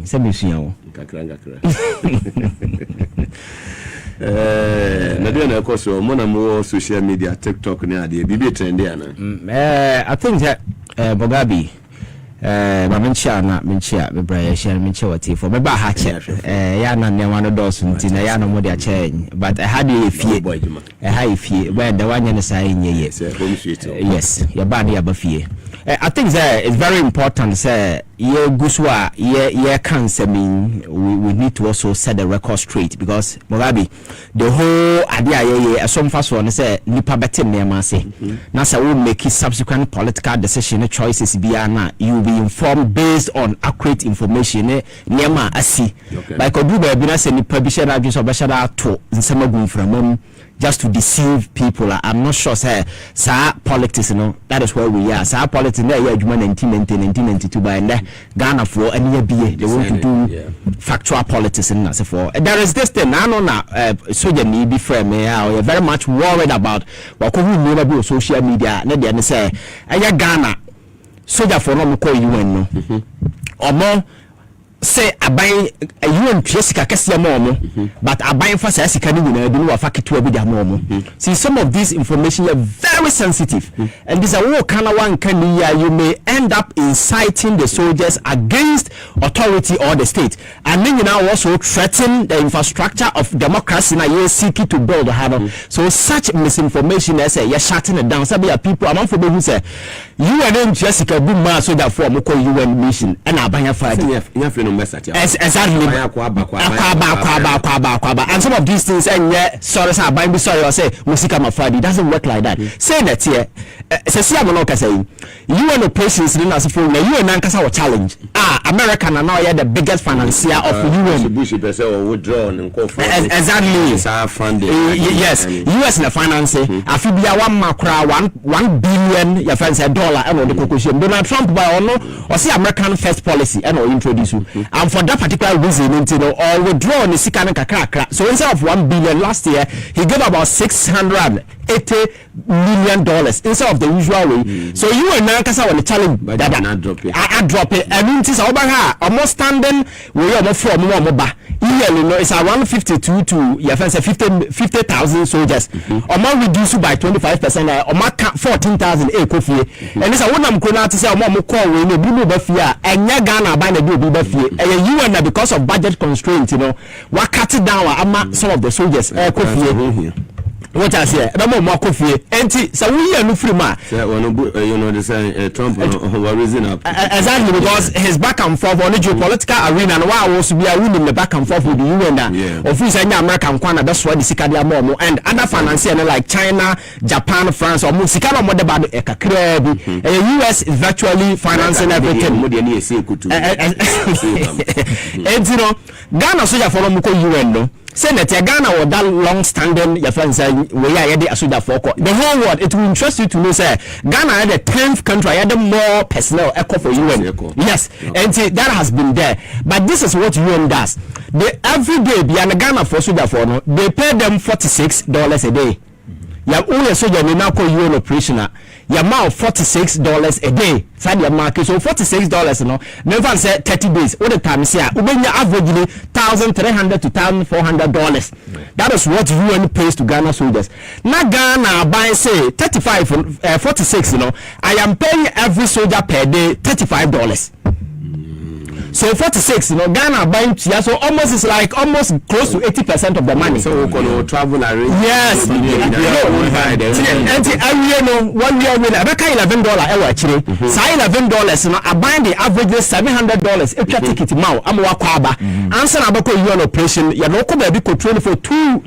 say o na do na koso mo na mo social media TikTok ni ade bibi trend ya na I think that Mugabe ma menchia na menchia bebraya share menchia wati for me ba ha che ya na ne wano dos nti na ya no mo dia che but I had a fie ha fie where the one ne sai nye yes ya ba ne ya ba fie I think that it's very important say ye guswa ye cancer mean we need to also set the record straight because Mugabe the whole idea ye some fast one say nipa bete nema say na say we make subsequent political decision choices bia na you be informed based on accurate information nema asi like odu ba bi na say nipa bi share adwin so be share ato nsema gun from just to deceive people. I'm not sure say politics, that is where we are. Politics there yeah 1992 by Ghana for any BA they want to do factual politics in as for there is this thing I know now soldier need be frame you're very much worried about what could we never be social media they say Ghana soldier for no call UN no or more say abai UN Jessica Kessia Momo, but abai for Sasika Nina, do a fakitua with Momo. See, some of this information are very sensitive, and this is a war Kanawan Kania. You may end up inciting the soldiers against authority or the state, and then you now also threaten the infrastructure of democracy na you seeking to build. So such misinformation, as you're shutting it down. Some people among for who say UN Jessica Buma so that for Moko UN mission and Abaya fight. Exactly. And some of these things and sorry I say Musika Mafadi doesn't work like that. Say that here say UN operations in as for UN Nankasa challenge. American are now the biggest financier of UN. Exactly. Yes, US in the finance Afibia 1 billion your friends $1 and on the conclusion. Donald Trump by or see American first policy and or introduce you. And for that particular reason, or withdraw on the Sikana Kakra. So instead of 1 billion last year, he gave about $680 million instead of the usual way. So you and Nankasa on the challenge I drop it. I mean, it's over here. Almost standing we are from Moba. It's around 52 to 50,000 soldiers. Or more reduced by 25%, or more 14,000 and it's a one I'm going to say more call when you do Buffia and Ghana by the Buffia. And you and because of budget constraints, what cut it down some of the soldiers. What I say, no more coffee. Anti, so we are no free man. Trump raising up. Exactly, because his back and forth on the geopolitical arena, and why was we are winning the back and forth with the UN. Of which any American corner, that's why the Sikadia Momo and other financiers like China, Japan, France, or Musikano more about the Ekakrebi. The US is virtually financing everything. And Ghana soldier for Muko UN, no. Senator Ghana or that long-standing your friends say we are the Asuda Foko. The whole world, it will interest you to know say Ghana had the 10th country had more personnel echo for UN. Yes, and that has been there. But this is what UN does. They every day beyond Ghana for Suda for they pay them $46 a day. Ya only soldier ni now call UN operational. Ya amount $46 a day. Side your market so $46 no. Never say 30 days. All the time say ubenya averagely $1,300 to $1,400. That is what UN pays to Ghana soldiers. Now Ghana buy say 46 I am paying every soldier per day $35. So 46, Ghana buying Chia, so almost it's like almost close to 80% of the money. So we can travel arrange. Yes. And one year with $11 actually. So $11, I buy the average $700 if you ticket now. I'm wakwaba. Answer about your operation. You know, come be control for 2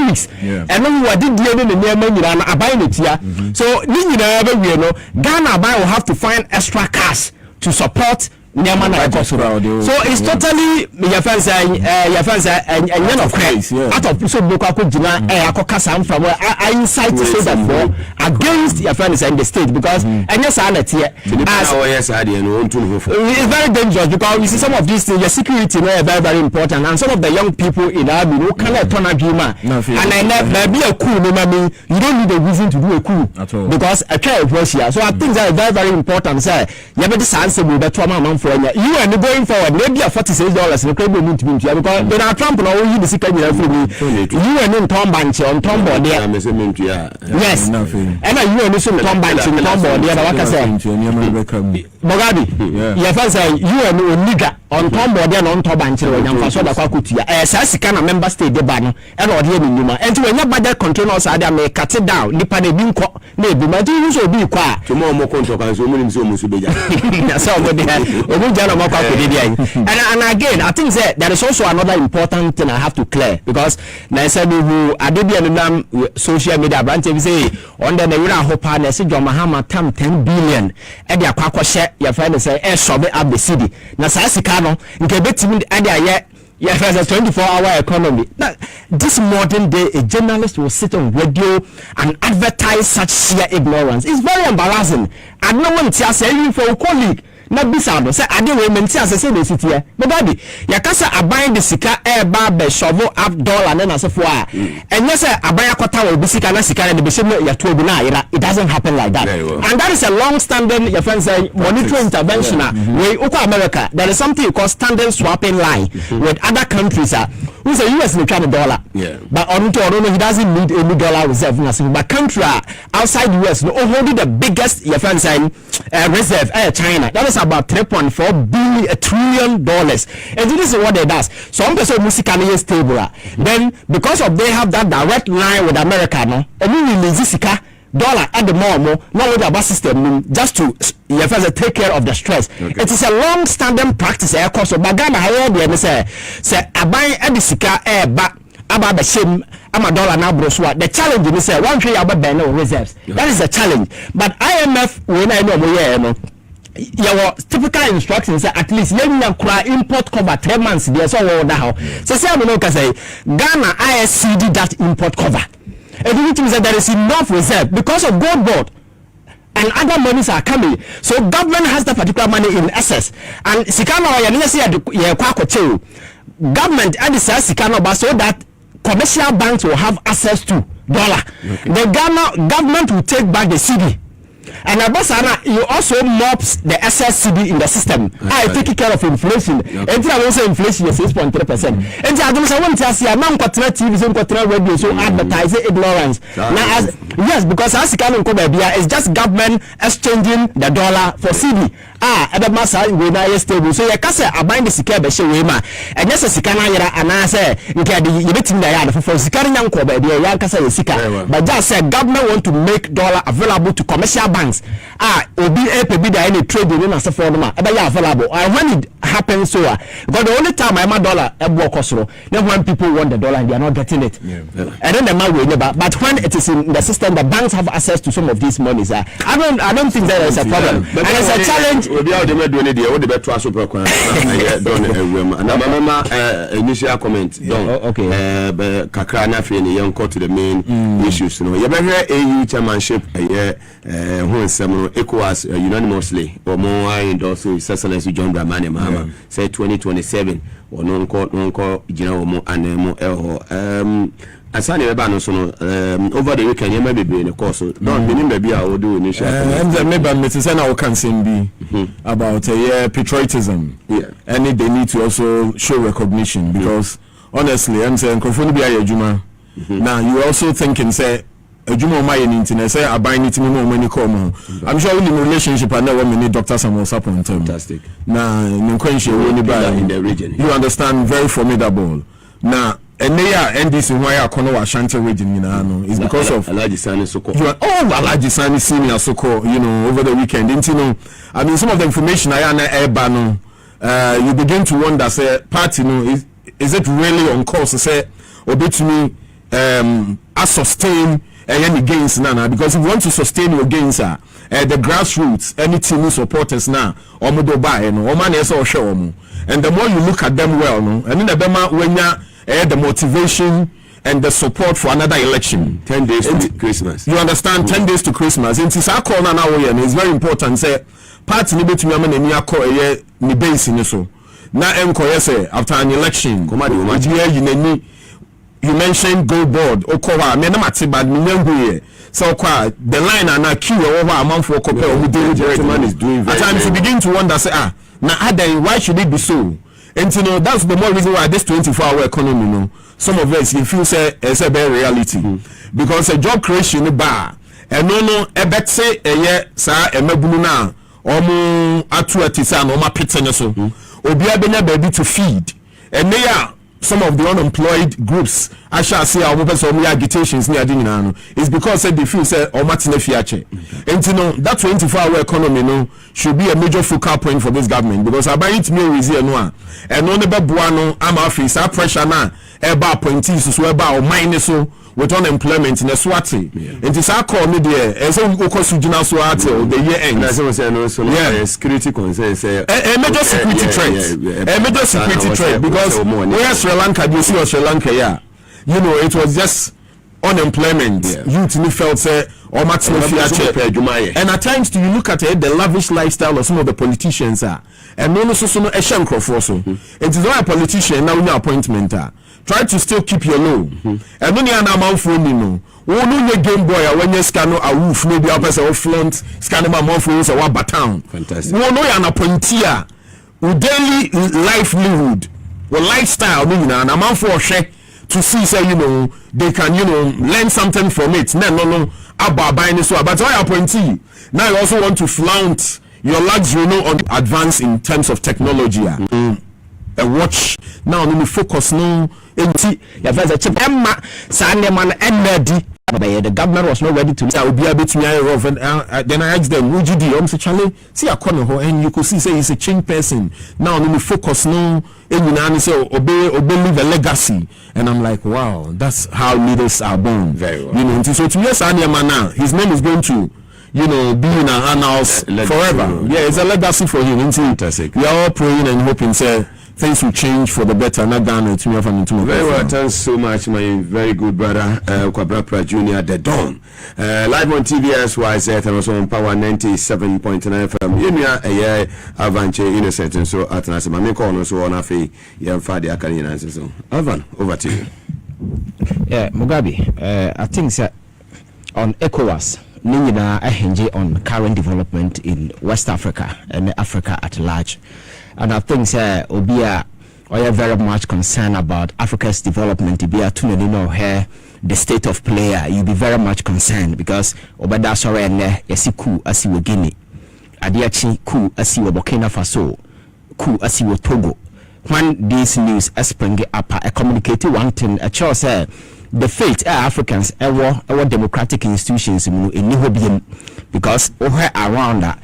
weeks. And then we did the near money I buy it here. So Ghana buy will have to find extra cash to support. So it's totally your friends and of craze out of so from where I incite to say that for against your friends and the state because and yes it's very dangerous because you see some of these things your security is very very important and some of the young people in army cannot turn a dreamer and I be a coup you don't need a reason to do a coup because a child was here so I think that is very very important say you have this answer with the trauma for you and going forward maybe $46 no credible mint because Donald Trump no you the second year free you and in Tom Bank on Tom board there yes and you and some Tom Bank on Tom board there what I say Mugabe your friend say you and nigga on Tom board there on Tom Bank when you so da kwakutia sika na member state de ba no e na ode enuma enti when your budget controllers are there make cut it down nipa na bi nko na ebi ma ti use obi kwa to mo control kan so mo nim so mo so beja so mo de obi jana mo kwa ko de dia and again I think that there is also another important thing I have to clear because na say who adebi enam social media branch we say on the wura hopa na say John Mahama tam 10 billion e de akwa kwhye your friend say e sobe up the city na sa sika no nke betimi e de aye yeah, there's a 24-hour economy. Now, this modern day, a journalist will sit on radio and advertise such sheer ignorance. It's very embarrassing. And no one tells even for a colleague. Na bisado say ade we menti asese na city e Mugabe yakasa aban de sika e ba be shovel up dollar na asefo a enye say aban akota we bisika na sika na de behye ya to obi na ira. It doesn't happen like that. And that is a long standing your friends say monetary intervention we uko America there is something called standard swapping line with other countries who say US need $1 but on to he doesn't need any dollar reserve but country outside US no holding the biggest your friends say reserve China that is about $3.4 trillion and this is what they does some person musically stable then because of they have that direct line with America no and we release sika dollar at the moment not with our system just to take care of the stress. It is a long standing practice course so bagana higher than say abai edisika ba aba be shame ama dollar na brosua the challenge is say one tree aba ben no reserves that is a challenge but IMF when I know no your typical instructions at least let me acquire import cover 3 months there so now so say I'm no say Ghana ISCD that import cover and it means that there is enough reserve because of gold board and other monies are coming so government has that particular money in excess and sikano ya nene say ya kwa koche government add sikano ba so that commercial banks will have access to dollar the Ghana government will take back the cedi. And Abasana, you also mops the SSCD in the system. I take care of inflation. And I will say inflation is 6.3%. And I don't want to say, I'm not TV, so radio, so advertise ignorance. Now, yes, because as it's just government exchanging the dollar for CD. And the massa will not stable. So you can say, I bind the Sikabe Shema. And yes, a Sikana, and I say, you can be eating the yard for Sikana Yanko, the Yankasa Sika. But just say, government want to make dollar available to commercial banks obi be there any trade in as for them available and when it happens so because the only time I'm a dollar then when people want the dollar and they are not getting it and then the man will never but when it is in the system the banks have access to some of these monies I don't think that is a problem and it's a challenge initial comment kakra na fe ni yon to the main issues no you better AU chairmanship who is ECOWAS unanimously or more endorse His Excellency John Dramani Mahama say 2027 or non-call general mo and mo asani eba no so no over the weekend you may be in the course so don't mean maybe I will do initial maybe Mr. Sena we can say about patriotism and they need to also show recognition because honestly I'm saying Kofuni be ajuma now you also thinking say Ejuma my internet say I buy it me more money come. I'm sure in relationship and now we need Dr. Samuel Sapon. Fantastic. Now in the region. You understand very formidable. Now and this is why I call Ashanti region is because of Alaji Sani Soko. Alaji Sani Senior Soko, over the weekend. I mean some of the information you begin to wonder say party is it really on course to say obey to me I sustain any gains now because if you want to sustain your gains the grassroots any team supporters now omodo buy and the more you look at them well and then the when the motivation and the support for another election 10 days to Christmas you understand 10 days to Christmas and it's our corner now and it's very important say party ni betumi amana ni akọ ni base ni so na enko say after an election you mentioned gold board okowa me na matibad me nyanguye so kwa the line and queue over a month for copper man is doing very at times you begin to wonder say Now, why should it be so? And you know, that's the more reason why this 24-hour economy, you know, some of us, you feel say it's a bare reality. Because a job creation bar, and no, a bet say a year, sir, a mebuna, atu atisa, no ma pitanaso, obia benya baby to feed. And they are some of the unemployed groups. I shall say our agitations near Dinano is because they feel say or Martin Fiache. And you know that 24-hour economy, you know, should be a major focal point for this government because I buy it me easy and one. And on the Babuano, I'm office, our pressure now, about appointees, so about minus so with unemployment in a Swati. And it's our call me there, as on Okosujina Swati, the year end. Yeah, security concerns. A major security threat. A major security threat because where Sri Lanka, you see, or Sri Lanka, yeah. You know, it was just unemployment. Youth in felt say or maximum fear. And at times, do you look at it, the lavish lifestyle of some of the politicians are, and no, so no, a shank for so. It is not a politician now in your appointment. Try to still keep your low. And when you are now phone, you know, your Game Boy when you scan a roof, maybe a person or flaunt, scan my mouth for a baton. Fantastic. No, an appointee, daily livelihood, or lifestyle, meaning an amount for share. To see, say, you know, they can, you know, learn something from it. No, about buying so. But why appointee? Now you also want to flaunt your luxury, you know, on advance in terms of technology. A watch now, let me focus no. The government was not ready to be a bit then I asked them, would you do? Charlie, see a corner and you could see say he's a change person. Now let me focus no and you say obey leave a legacy. And I'm like, wow, that's how leaders are born. Very well. You know, so to yes, now his name is going to, you know, be in our annals forever. Yeah, it's a legacy for him. We are all praying and hoping say things will change for the better. Not Ghana to me. Very well, thanks so much, my very good brother, Kwabra Junior, the Don. Live on TVS wise, and also on Power 97.9 FM. Yemia, Ivan Kyei innocent, and so at Nasa Mamiko, so on Afi, Yam Fadi Akanina. So, Ivan, over to you. Yeah, Mugabe, I think that on ECOWAS, Nina Ahenji on current development in West Africa and Africa at large. And I think Obia are very much concerned about Africa's development. To be a tuning here, the state of play, you'll be very much concerned because Obada sorry and Yasiku Asiwo Guinea, Adiachi Ku Asiwo Burkina Faso, Ku Asiwo Togo. When these news spring up, I communicated one thing. A choice the fate Africans our democratic institutions in Nihobium because around that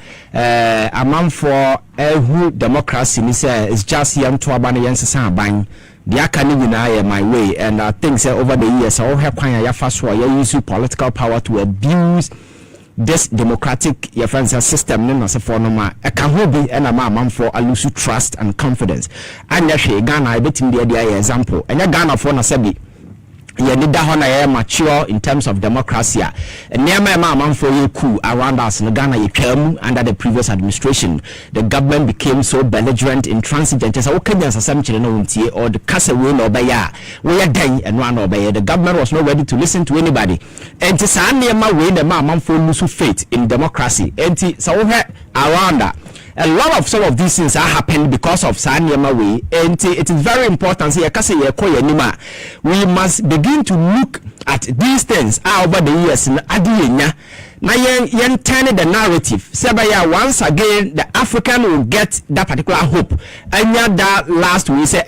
a man for who democracy is just young to abandon bang the academy my way. And I think over the years all have use political power to abuse this democratic system for no a can be and a man for Owusu trust and confidence. And actually Ghana I bet in the example and Ghana for Nasebi mature in terms of democracy. And near my mom for you coup around us in Ghana you came under the previous administration. The government became so belligerent, intransigent as or the castle will obey. We are dying and run obey. The government was not ready to listen to anybody. And to say my way the mom for lose faith in democracy. And so around that. A lot of some of these things are happening because of Sanyama way, and it is very important. We must begin to look at these things over the years. Now, yen turn the narrative. Sebaya once again, the African will get that particular hope. And that last we say,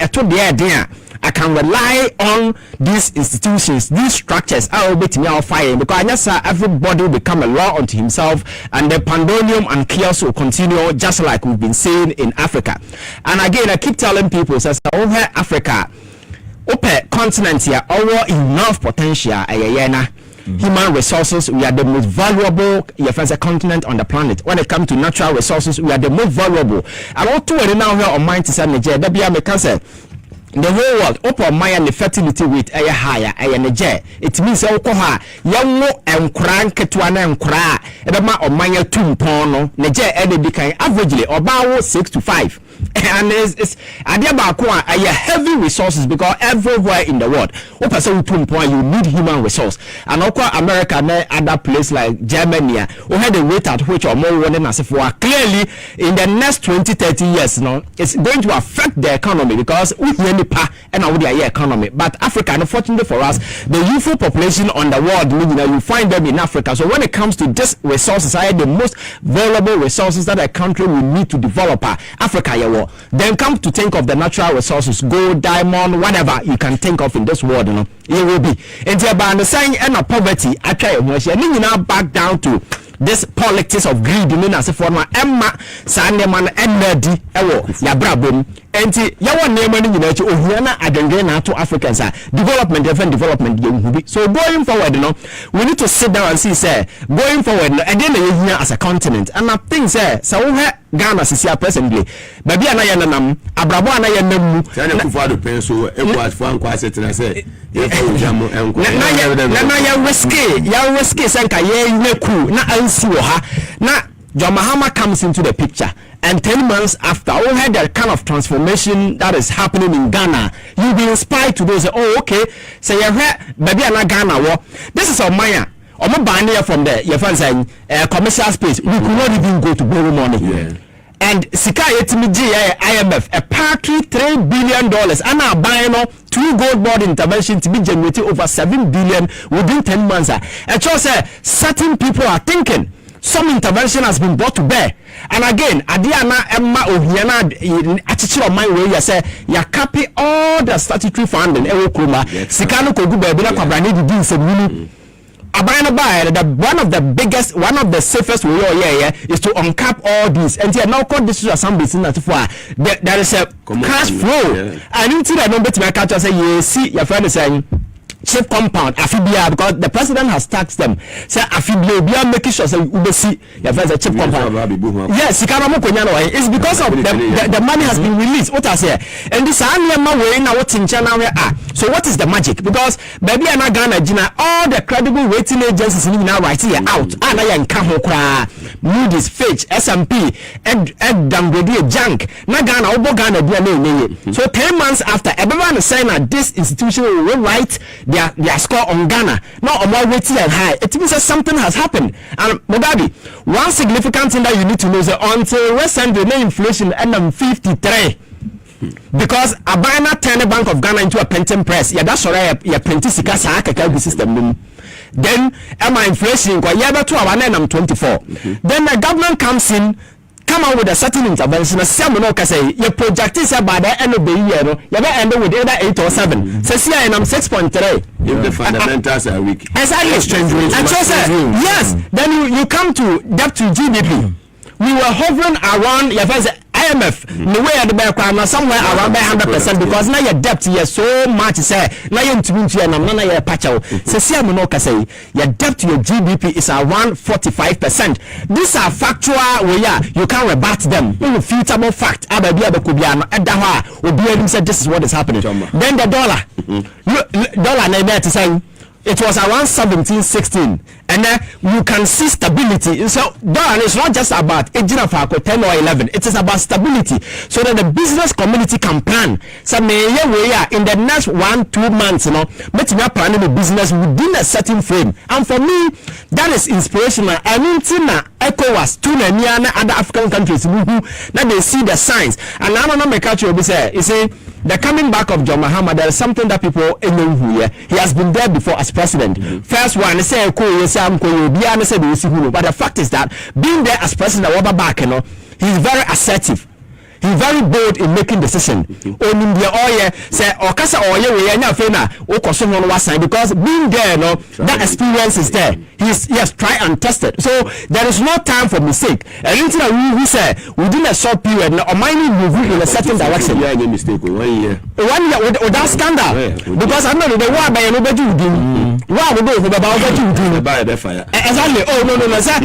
I can rely on these institutions, these structures. I will be to me on fire because everybody will become a law unto himself, and the pandemonium and chaos will continue just like we've been saying in Africa. And again, I keep telling people, says over Africa, open continent here, our enough potential. Human resources, we are the most valuable continent on the planet. When it comes to natural resources, we are the most valuable. I want to now here on mind to say Nigeria, the whole world open my and the fertility rate higher it means young and crank to an cry or my 2 pound Niger averagely about 6 to 5 and it's idea about heavy resources because everywhere in the world you need human resource and America and other places like Germany we had the rate at which or more running as if we are clearly in the next 20-30 years it's going to affect the economy because we and our economy but Africa unfortunately for us the youthful population on the world you find them in Africa so when it comes to this resources the most valuable resources that a country will need to develop Africa then come to think of the natural resources gold diamond whatever you can think of in this world it will be and by the saying and poverty I try now back down to this politics of greed in as a former Emma Sandeman Energy Yabrabum and Yawa Neman Ohiana Adengena to Africans development so going forward we need to sit down and see say going forward and then here as a continent and I think say so Ghana is here presently baby anayanam abrabo anayanam Ghana kufa do penso ekwa for anko asetina say na ya risky senka ye neku na ansi wo ha na John Mahama comes into the picture and 10 months after we had that kind of transformation that is happening in Ghana you'll be inspired to do say oh okay say baby ana Ghana wo this is our Maya from the your friends saying commercial space we could not even go to borrow money and Sika IMF a party $3 billion and are buying 2 gold board intervention to be generating over 7 billion within 10 months and so say certain people are thinking some intervention has been brought to bear and again Adiana Emma Ohiana attitude of my way you say you copy all the statutory funding Sikano Kogu Bebila Kwabrani di se one of the safest way is to uncap all these and now call this assembly there is a cash flow and into the number to my culture say you see your friend is saying chief compound Afibia because the president has taxed them say Afibia making sure say you see your friend chief compound yes it's because of the money has been released what I say and this way now what in China so what is the magic because baby and Ghana Gina all the credible rating agencies now right here out and I can Moody's Fitch S&P and downgrade junk na Ghana obo Ghana so 10 months after everyone is saying that this institution will write their score on Ghana. Now, more weighty and high. It means that something has happened. And Mugabe, one significant thing that you need to know is that until recently, the inflation ended 53. Because a banner turned the Bank of Ghana into a pension press. Yeah, that's right. Yeah, plenty sika system. Then, inflation, yeah, 24. Then the government comes in. Come out with a certain intervention. Some say your project is by the end of the year. You better end with either 8 or 7. So see, I'm 6.3. If the fundamentals are weak, exactly. Exchange rate. And so say yes. Then you come to debt to GDP. We were hovering around your first IMF. No way at the background somewhere around 100% because now your debt is so much. Say now you're into and I'm not your patch out. So see, I'm not say your debt to your GDP is around 45%. These are factual where you can rebut them. Irrefutable fact. Said this is what is happening. Then the dollar to say it was around 17-16 and then you can see stability. So dollar is not just about 10 or 11, it is about stability so that the business community can plan. So in the next 1-2 months but we are planning the business within a certain frame, and for me that is inspirational. I mean ECOWAS to many other African countries who that they see the signs and I don't know my culture will say you see the coming back of John Mahama. There is something that people know here. He has been there before as president. First one, they say, but the fact is that being there as president, he's very assertive. He's very bold in making decisions. On the oil, say, or Casa oil, we are not because being there, that experience is there. He's tried and tested. So there is no time for mistake. Anything that we say within a short period, or mining moving in a certain direction. Yeah, mistake 1 year. 1 year with that scandal. Because I know the war by nobody would do. Wow, we go about what you do. Exactly. Oh no, sir.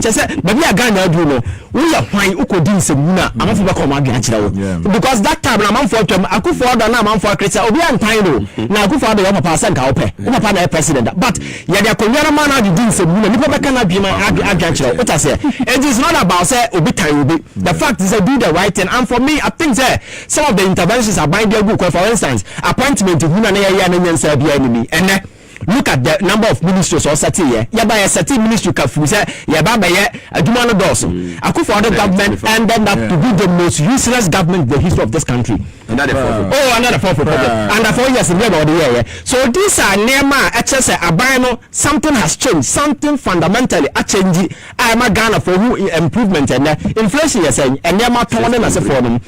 Just but we are Ghana, you know. We are fine. Ukodin Semuna. Because that time na man for them Akufo-Addo na man for Christian obi an time no na Akufo-Addo your papa sanka ope papa na president but ya dia konwera man nipa na di nsem mu nipa beka na bi ma agachira what I say it is not about say obi kan obi the fact is do the right thing and for me I think that some of the interventions are binding good for instance appointment hu na ya na nyansa bia enemy ene look at the number of ministries or sati here ya by a sati ministry ka fu say ya ba ba ye aduma no doso akufo the government and then that to be the most useless government in the history of this country another fourth problem and the 4 years in the year so these are nema say aban no something has changed something fundamentally a change I am Ghana for who improvement and inflation yes and nema ton na say for them.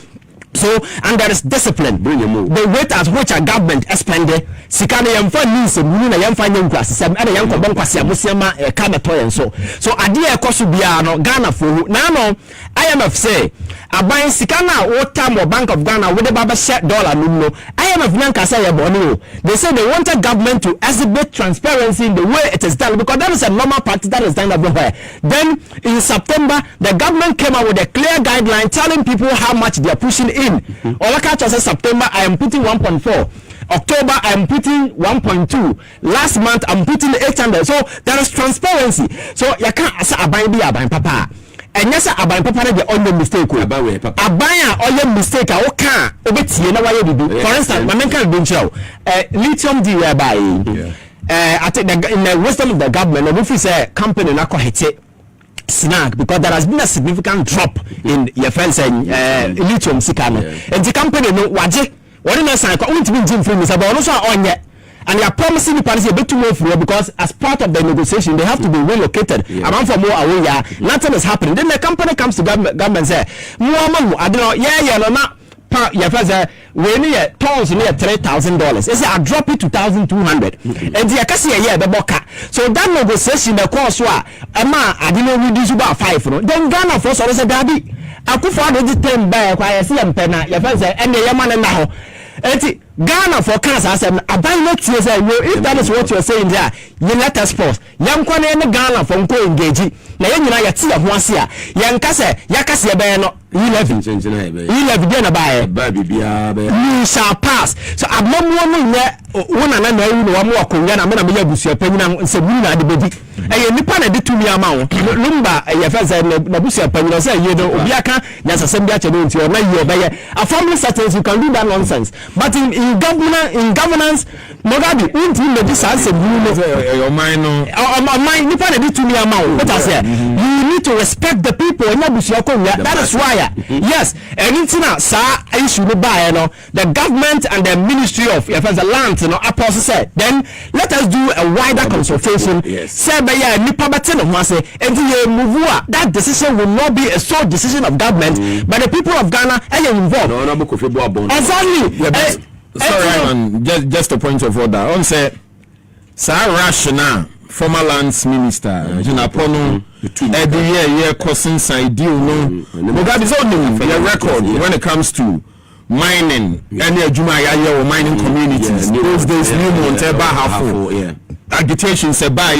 So and there is discipline. The rate at which a government expended sikana yamfa news munu na yamfa nyankwase sem na yanko bonkwase amosiama ka betoyen so ade e koso bia no Ghana for na no IMF say aban sikana water mo Bank of Ghana with the baba share dollar no IMF nanka say ye boni they say they wanted government to exhibit transparency in the way it is done because that is a normal practice that is done everywhere. Then in September the government came out with a clear guideline telling people how much they are pushing in. Olaka says September I am putting 1.4. October I am putting 1.2. Last month I'm putting 800. So there is transparency. So you can't say aban bi aban papa. And yes aban papa dey on the mistake. Aban all your mistake o kan obetie na waye bibi. For instance, my men can do show. Lithium di whereby I think in the wisdom of the government, if we say company na ko hete snag because there has been a significant drop in your friends and lithium sikano and the company no waje what na sign ko untimi njim free misa but no so onye and they are promising the party a bit too more free because as part of the negotiation they have to be relocated around for more away nothing is happening then the company comes to government say mu I don't know no na your friends we need tons near $3,000. It's a drop it to 1,200 and the akasi ye be boka so that negotiation the course wa ama I didn't reduce about 5 no then Ghana for so say dabi akufo ade 10 buy kwa ye se mpena your friends and the yama na ho enti Ghana for cancer say aban no tie say if that is what you are saying there you let us pause yam kwa na Ghana for nko engage na ye nyina ye tie ho ase a ye nka say yakase be no 11 dey na buy bibia be you shall pass so abmamu no nye wona na ewu no wa mo akonya na me na me ya busua panyina se buru na de bedi eye nipa na de tumi ama wo lumba ye fa say na busua panyina say ye do obi aka nya sasem bi ache no nti o na ye obeye a family settings you can do that nonsense but in governance Mugabe unti me di sanse buru no your mind no mind nipa na de tumi ama wo what I say you need to respect the people nya busua konya that is why yes anything sa issue no buy no the government and the ministry of the land no apostle said then let us do a wider consultation say be ya nipa bete no ho ase and you move that decision will not be a sole decision of government but the people of Ghana are involved exactly sorry man just a point of order on say rational former lands minister Jinapono every year causing side deal no Mugabe is on the record when it comes to mining any adwuma ya mining communities those days new Monteba Hafo agitation say buy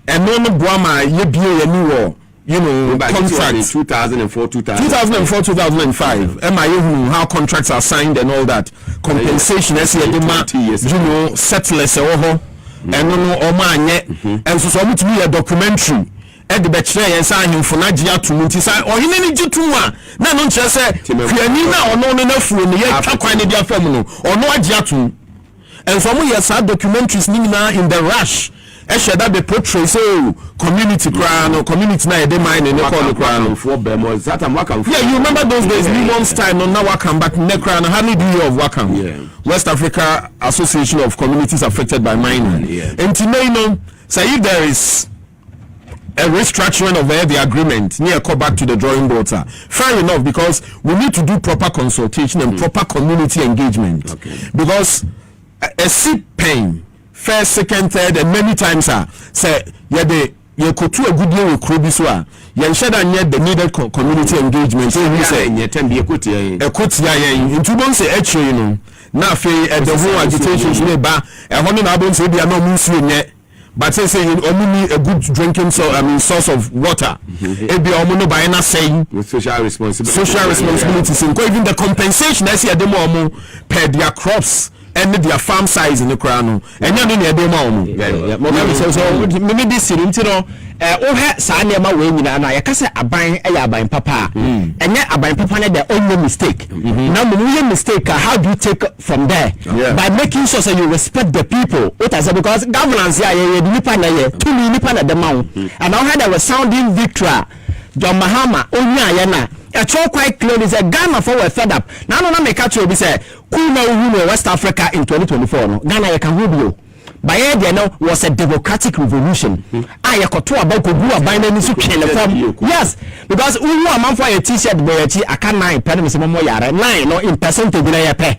and no boama ye bie ye ni you know contracts 2004 2005 am I how contracts are signed and all that compensation as you know settlers and no omanye and so to be a documentary at the bachelor and sign him for Nigeria to Muntisa or in any Jitua. Na no chese Pianina or no enough when you acquire their family or no Ajiatu. And some years are documentaries in the rush. Esha that they portray so community crown or community na they mine and they call the crown for Bemos that I'm welcome. Yeah, you remember those days, Limon's time on now welcome back in the crown. How many do you of welcome? Yeah. West Africa Association of Communities Affected by Mining. Yeah. And today, say if there is a restructuring of the agreement, near go back to the drawing board. Fair enough, because we need to do proper consultation and proper community engagement. Okay. Because a sick pain, first, second, third, and many times say you could do a good deal with Krobiswa. You should have the needed community engagement. So we say in 2 months, actually, you know, now the whole agitation is made by a hundred albums. They are not moving yet. But say only a good drinking source of water. It be almost by na saying social responsibility. Even the compensation I see at the moment per their crops and their farm size in the crown and you know they so maybe this you know saa nneɛma wei nyinaa na yɛka sɛ aban ɛyɛ aban papa ɛnyɛ aban papa ne the only mistake na mo mistake how do you take from there by making sure that you respect the people what I say because governance ya nipa na ye tumi nipa na the man and I had a resounding victory John Mahama onya ya na it's all quite clear is a Ghana for fed up na no na make catch obi say kuna uhu West Africa in 2024 no Ghana ya kan hobio by there was a democratic revolution. I yakoto about go aban na nisu twene form. Yes, because uhu amam for a t-shirt boyachi aka 9 penny se mo yare 9 no in percentage na ye pe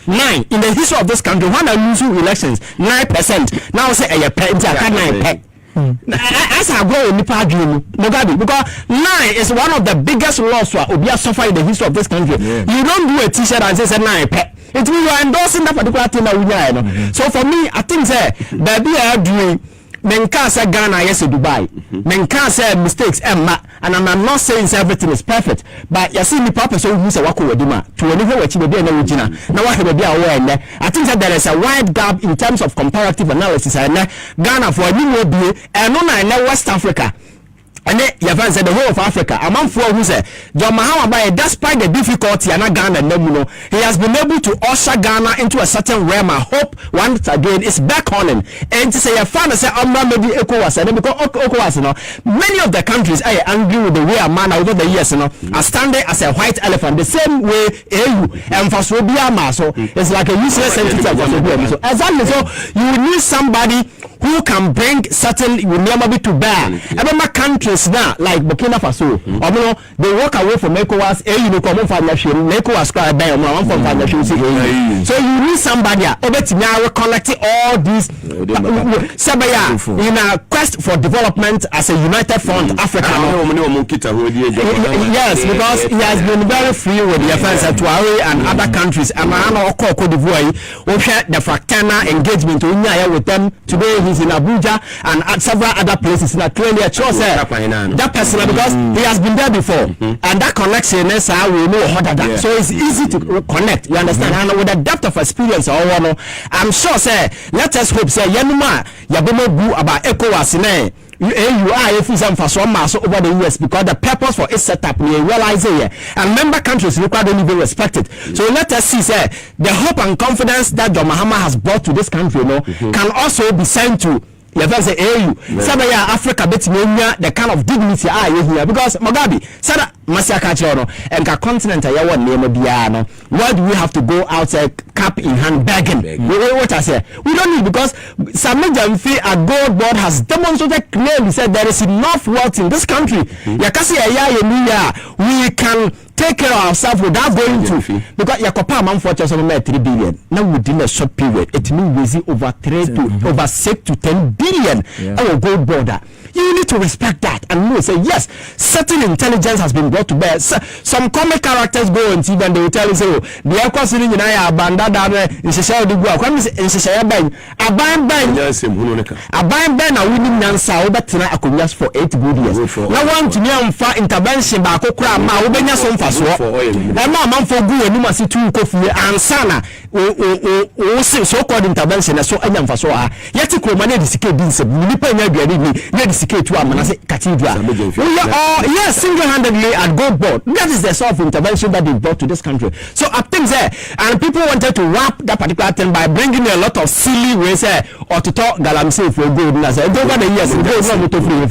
9 in the history of this country when I lose elections 9% now say a pe aka 9 pe. As I go in Nipa Dream, Mugabe, because 9 is one of the biggest losses Obia suffer in the history of this country. You don't do a t-shirt and say 9 pe. It means you are endorsing that particular thing that we know. So for me, I think that baby are doing menka say Ghana yes Dubai. Menka say mistakes and I'm not saying everything is perfect, but you see the purpose of who say wako wedima to anywhere which be na original. Now what be aware I think that there is a wide gap in terms of comparative analysis and Ghana for a new be and no West Africa. And you have said the whole of Africa. A man for who said John Mahama, despite the difficulty and Ghana, he has been able to usher Ghana into a certain realm. I hope once again it's back on him. And to say a fan say maybe ECOWAS and because ECOWAS, many of the countries are angry with the way a man over the years, are standing as a white elephant, the same way AU and Fasobia Maso is like a useless entity of Fasobia. So exactly, so you need somebody who can bring certain to bear. Every countries now, like Burkina Faso, they walk away from ECOWAS, come from ECOWAS cry by from so you need somebody collecting all these in a quest for development as a united front Africa. Yes, because he has been very free with the affairs of Tuare and other countries. And I know Cote d'Ivoire, we share the fractana engagement with them today. He's in Abuja and at several other places in Australia. That person because he has been there before and that connection is how we know that. So it's easy to connect. You understand? And with the depth of experience, I'm sure say let us hope say Yanuma Yabomo Bu about ECOWAS you are if some for some mass over the years because the purpose for its setup we realize it and member countries require don't even respect it. So let us see say the hope and confidence that John Mahama has brought to this country can also be sent to say AU. Africa the kind of dignity here because Mugabe said Masiaka and the continent why do we have to go outside cap in hand begging? What I say we don't need because Samuel Jamfi a gold board has demonstrated clearly said there is enough wealth in this country. We can take care of ourselves without going to because Yakopa man for just 3 billion. Now within a short period, it means we over 6 to 10 billion our gold border. You need to respect that and know say yes, certain intelligence has been brought to bear. Some comic characters go on TV and they will tell you say the aircraft in Abanda in Shishaya de Gua. When in Shishaya Ben, a Ben a winning Nansa over tonight Akunyas for 8 good years. No one to me on far intervention by Kokra Ma Ubenya Son Faso. And man for good and you must see 2 coffee and Sana so called intervention so I am for so yet to come and discipline to cathedral. Yes, single-handedly at gold board. That is the sort of intervention that they brought to this country. So I think there, and people wanted to wrap that particular thing by bringing a lot of silly ways or to talk galamsey for gold. And I said, over the years, gold is not free.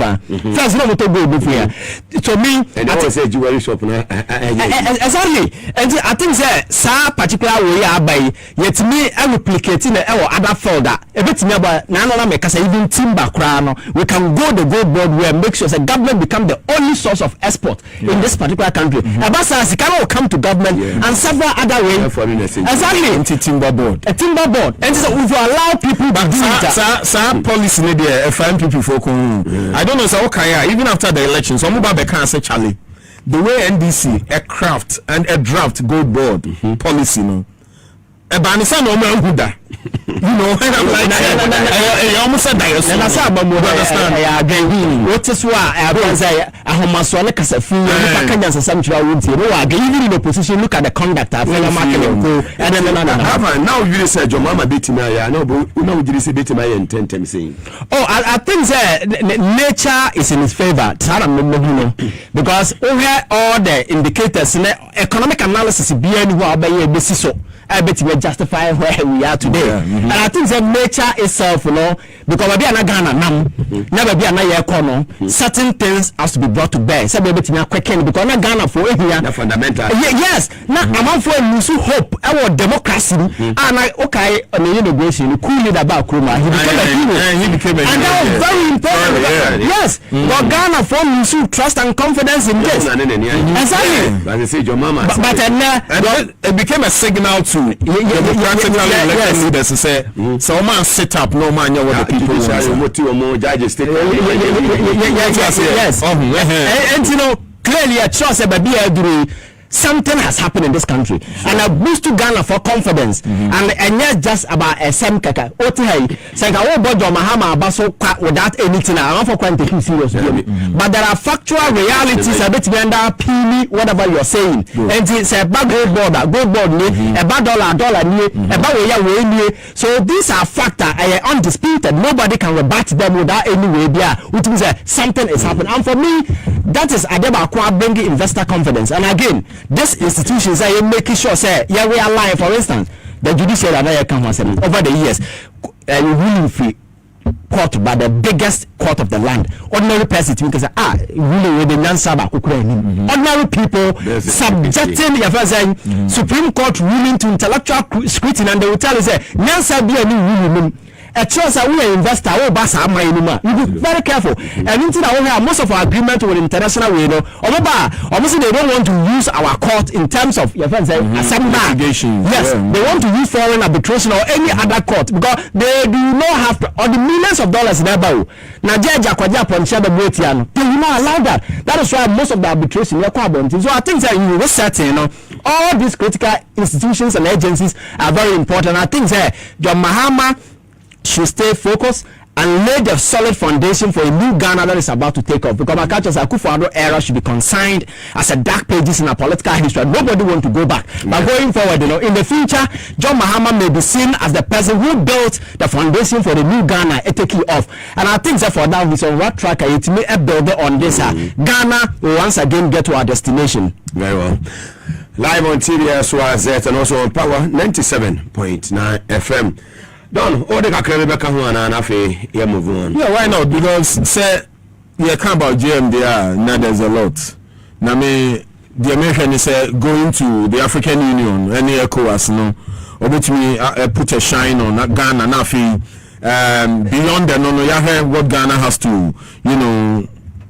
First, not to gold free. To me, and I say jewelry shop. Exactly. And I think there, some particular way by yet me replicating our other folder. A bit never, Nana make us even timber crown. We can go the gold board where make sure the government become the only source of export in this particular country. Ambassadors can come to government and several other ways. Exactly. A timber board. And so if you allow people to do it. Some policy in there, find people for I don't know, so okay, even after the election, some Mugabe can't say Charlie. The way NDC, a craft and a draft gold board policy, Ebanisa no man huda. You know, when I'm like, I almost said that. And I said, what is why I have my son, because a few years ago, even in opposition, look at the conduct of Afenyo Markin. And now you said your mama beat me. I know, but now you say beat me and 10 times saying. Oh, I think that nature is in his favor. Because all the indicators in economic analysis be anywhere by a basis. I bet you justify where we are today. And I think that nature itself, you know, because we are not Ghana now, never be another corner. Certain things has to be brought to bear. So we bet you quicken because not Ghana for here. The fundamental. Yes. Now I'm for lose hope. Our democracy. And I okay on the integration, cool leader about Kruma. He became a hero. And that was very important. Yes. But Ghana for lose trust and confidence in this. Exactly. But I say your mama. But it became a signal to democratically elected leaders to say, so man sit up, no man know what the people want. Yes. And you know, clearly a choice about something has happened in this country and a boost to Ghana for confidence and not just about a sem kaka otai say ka wo bojo mahama abaso without anything I for quite take you serious but there are factual realities a bit under pili whatever you're saying and it's a bad gold board ni a bad dollar ni a bad way ni so these are factors undisputed nobody can rebut them without any way there which means something is happening and for me that is adeba kwa bringing investor confidence and again these institutions are making sure say yeah we are lying. For instance, the judiciary over the years ruling free court by the biggest court of the land. Ordinary person think say ruling with the Nyansaba ordinary people subjecting your Supreme Court ruling to intellectual scrutiny and they will tell you say Nyansa be a new ruling. A choice that we are investor, you be very careful. And into that, most of our agreement with international, we know, obviously they don't want to use our court in terms of your friends say litigation. Yes, they want to use foreign arbitration or any other court because they do not have or the millions of dollars in their bow. Now, they will not allow that. That is why most of the arbitration are quite. So I think that you will set, you know, all these critical institutions and agencies are very important. I think that John Mahama should stay focused and lay the solid foundation for a new Ghana that is about to take off. Because my culture Akufo-Addo era should be consigned as a dark pages in our political history. Nobody want to go back. But going forward, you know, in the future, John Mahama may be seen as the person who built the foundation for the new Ghana taking off. And I think that for that reason, what track it may build on this. Ghana will once again get to our destination. Very well. Live on TDS was and also on Power 97.9 FM. Don, all the Rebecca and Afe, you move on. Yeah, why not? Because say you come about GM there, now there's a lot. Now me the American is going to the African Union, any ECOWAS, no, or which me put a shine on Ghana and Afe. Beyond that, no, you heard what Ghana has to, you know,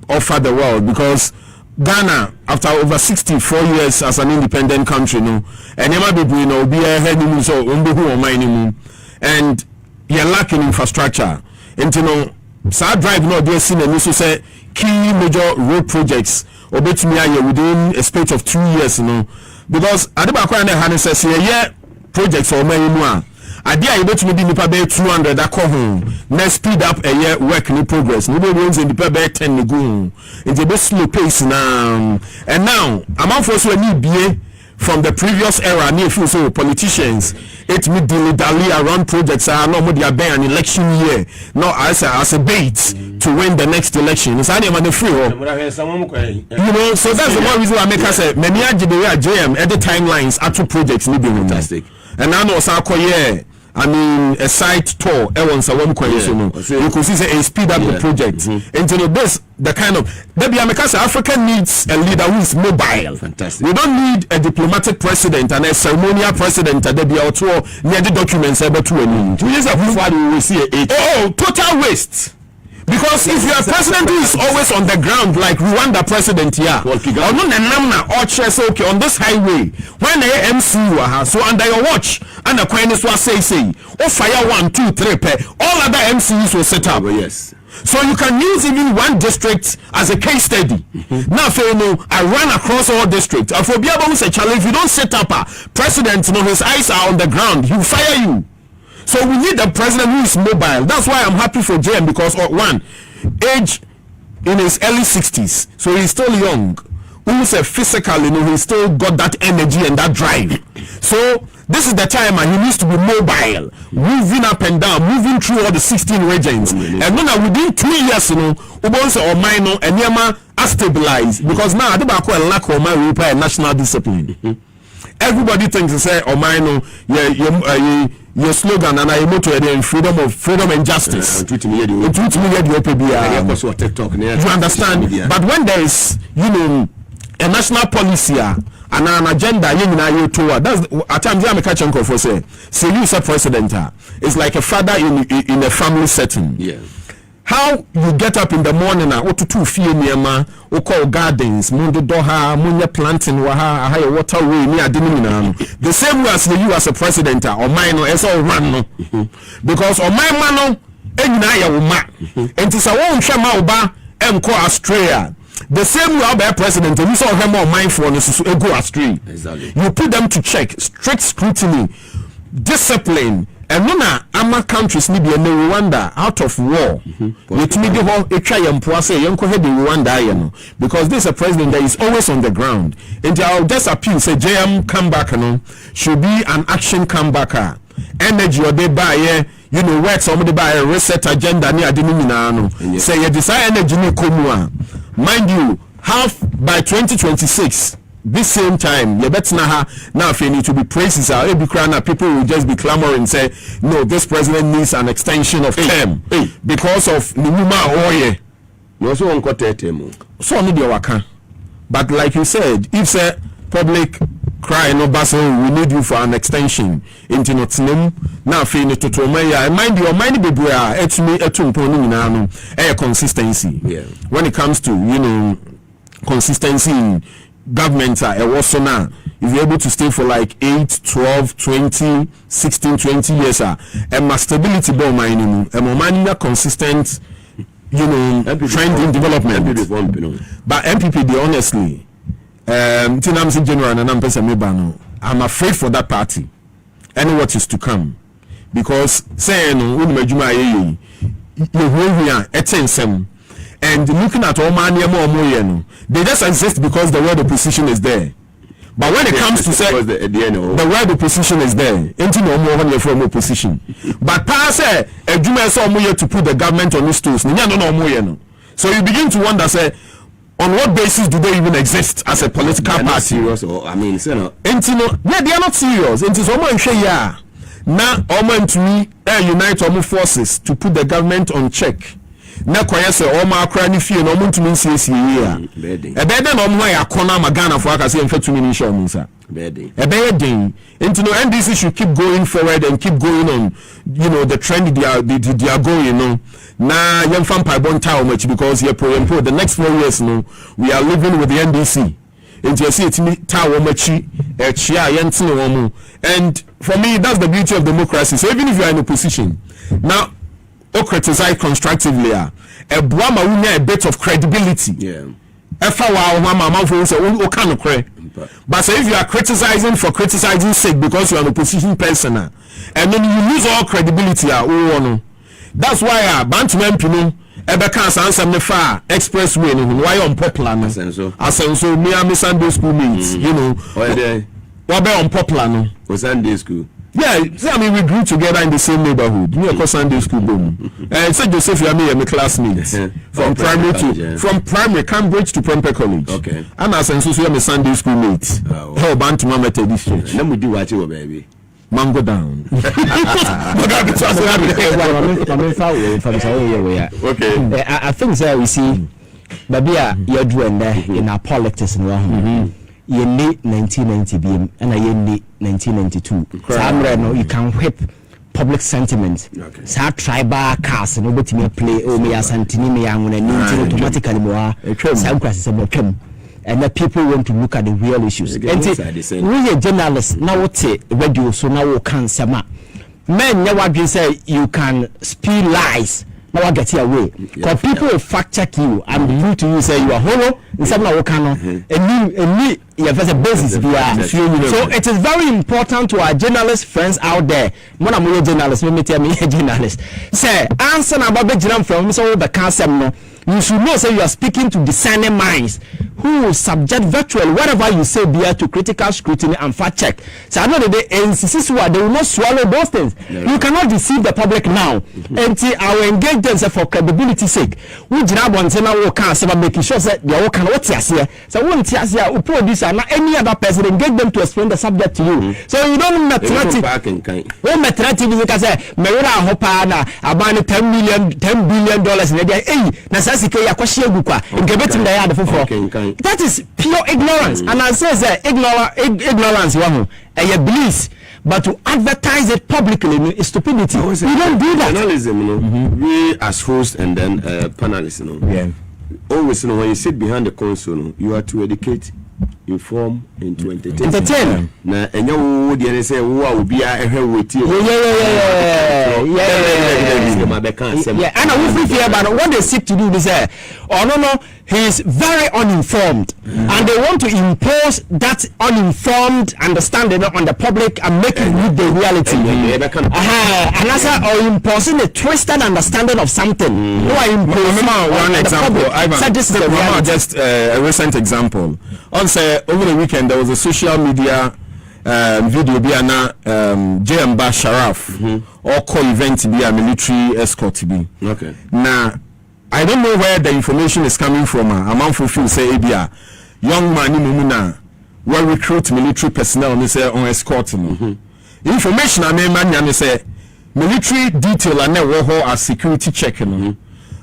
offer the world because Ghana, after over 64 years as an independent country, no, and you might be, you know, be a head in so umbu or mining. And you're lacking infrastructure. And you know, South Drive not there seen and also say key major road projects or bet me within a space of 2 years, you know. Because Adebakwa and Hannes says yeah projects or many more. Idea you bet me the nipa 200 that come home. Let's speed up a year work in progress. Nobody wants in the nipa 10 to go. It's a bit slow pace now. And now I'm out for so need BA from the previous era, near few so politicians, it me dilly around projects are no more an election year, no as a bait to win the next election. It's only money free. You know, so that's the one reason I make us say many JM at the timelines actual projects need be fantastic. And now no yeah. I mean, a site tour, everyone's a one question. You could see a speed up the project. And you know, this the kind of Africa needs a leader who is mobile. Fantastic. We don't need a diplomatic president and a ceremonial president that be out near the documents ever to any. 2 years of we will see total waste. Because if you are president who is always on the ground like Rwanda president here, okay, on this highway, when the MC so under your watch and the Queen is what say, fire 1, 2, 3, all other MCs will set up. Yes. So you can use even one district as a case study. Now, I run across all districts. For Biaba who's a challenge, if you don't set up a president, his eyes are on the ground, he'll fire you. So we need a president who is mobile. That's why I'm happy for JM, because one, age in his early 60s, so he's still young. Who's a physical, he's still got that energy and that drive. So this is the time and he needs to be mobile, moving up and down, moving through all the 16 regions. And then within 2 years, Ubonse or minor and Yama are stabilized, because now I don't lack of my require national discipline. Everybody thinks to say, oh minor, your slogan and I motto in freedom and justice. You understand? But when there is, a national policy and an agenda, that's at times I'm a catching call for say you as a president, it's like a father in a family setting. Yeah. How you get up in the morning and what to do fear near call gardens, mundo doha, munya planting, waha, high waterway near dinner. The same way as you as a president or mine or all run. Because on my mano, and it is a one shama and call Australia. The same way our president, we saw him more mindfulness to go astray. Exactly. You put them to check, strict scrutiny, discipline, and none of countries need in Rwanda out of war. With me, the whole Rwanda, because this is a president that is always on the ground. And I'll just appeal, say JM comeback, should be an action comebacker. Energy or they buy, work somebody buy a reset agenda near the say you desire energy no komua. Mind you, half by 2026, this same time, you better now Afenyo to be praises our people will just be clamoring and say, no, this president needs an extension of term because of Numa Oye. You also want to tell So need your waka. But like you said, if say public cry no basel, we need you for an extension into Nottingham. Now Afenyo to Tomaya, mind your mind be brea consistency. Yeah. When it comes to consistency in government also now, if you're able to stay for like 8, 12, 20, 16, 20 years and my stability ball mining and more consistent trend in development. But MPP they honestly Tinamsi General and I'm afraid for that party and what is to come, because saying and looking at all man they just exist because the word opposition is there. But when it comes to say the word opposition is there, ain't no more when you're from opposition. But pass a Juma saw to put the government on his tools. So you begin to wonder, say, on what basis do they even exist as a political party? Serious, or I mean, they are not serious. It is almost now almost to me unite all forces to put the government on check. Na kwaya se o ma akra ni fie no muntumi nsiesie yi a ebeden no mo ya kona magana for aka se mfetumi ni show munsa ebeden into no NDC should keep going forward and keep going on the trend they are going na yemfa mpaibon town much, because here pro the next 4 years we are living with the NDC into you see it tower machi chia yentine womu. And for me that's the beauty of democracy. So even if you are in opposition now or criticize constructively, a brama will a bit of credibility. Yeah. But so if you are criticizing for criticizing sake because you are an opposition person, and then you lose all credibility, that's why Bantam Pino Ebeka Sansam Nefa Expressway why on popular Asenso me Sunday school meets, what on popular for Sunday school. Yeah, so, I mean, we grew together in the same neighborhood. We are Sunday school boom. And St. Joseph, you and me, my classmates from primary Cambridge to Prempeh College. Okay. And as and so we are my Sunday school mates. How about to Mama this church? Let me do what you baby. Mango down. Okay. I think that we see, Baby, you're doing there in our politics and wrong. You late 1990 BM and I late 1992. So you can whip public sentiment. So tribal cast and nobody may play me as Antony me and automatically more. And the people want to look at the real issues. And we are journalists now. What radio so now we can say men never say you can speak lies. power get away. Because people will fact check you and prove to you say you are hollow in some of and you have a basis. So it is very important to our journalist friends out there. When I'm a journalist, let me tell me a journalist. Say, answer about the jam from so the concept no. You should know say you are speaking to discerning minds who will subject virtually whatever you say be to critical scrutiny and fact check. So I know that they will not swallow those things. You cannot deceive the public now. And our engagement for credibility sake. We jina bontena we can say making sure that they all can what here. So one here who producer not any other person engage them to explain the subject to you. So you don't maternity. When maternity you can say Merida Hopana about $10 billion in a day. Hey, that is pure ignorance, and I say that ignorance bliss, but to advertise it publicly is stupidity. We don't do that. Journalism, we as hosts and then panelists, always when you sit behind the console, you are to educate, inform, and to entertain. Now, and you would say, "Wow, be a with you." Yeah, and I will fear, but what they seek to do is say, "Oh no, he is very uninformed," and they want to impose that uninformed understanding on the public and make it with the reality. And as or imposing a twisted understanding of something. No, I impose one example. Ivan, this is just a recent example. Also, over the weekend there was a social media video be na JM Sharaf or call event be a military escort be. Okay. Now I don't know where the information is coming from. A man fulfill say Abia young man in Mumuna will recruit military personnel and say on escort. Information I man say military detail and never as security check. And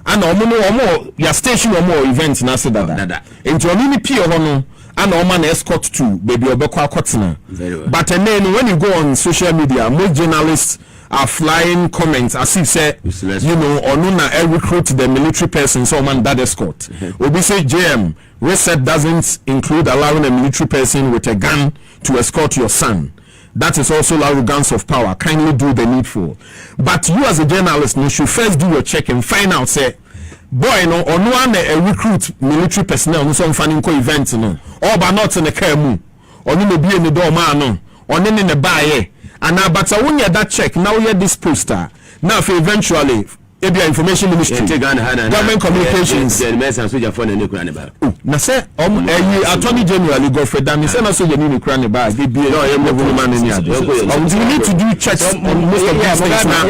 omo your station or more events na say that. Into a mini P or and all man escort to baby obekwa kotena. But then when you go on social media, most journalists are flying comments as if say you know Onuna recruit the military person so man that escort. Obi say JM reset doesn't include allowing a military person with a gun to escort your son. That is also arrogance of power. Kindly do the needful. But you as a journalist, you should first do your check and find out say boy no ono an recruit military personnel no so fanning ko event no or ba not in the car mu ono no be in the door man no ono ne ne bae and but when you that check now you this poster now for eventually ABI information ministry government communications na say attorney general go for them say na so you need kra ne ba be no man ni ade you need to do checks on most of these things now.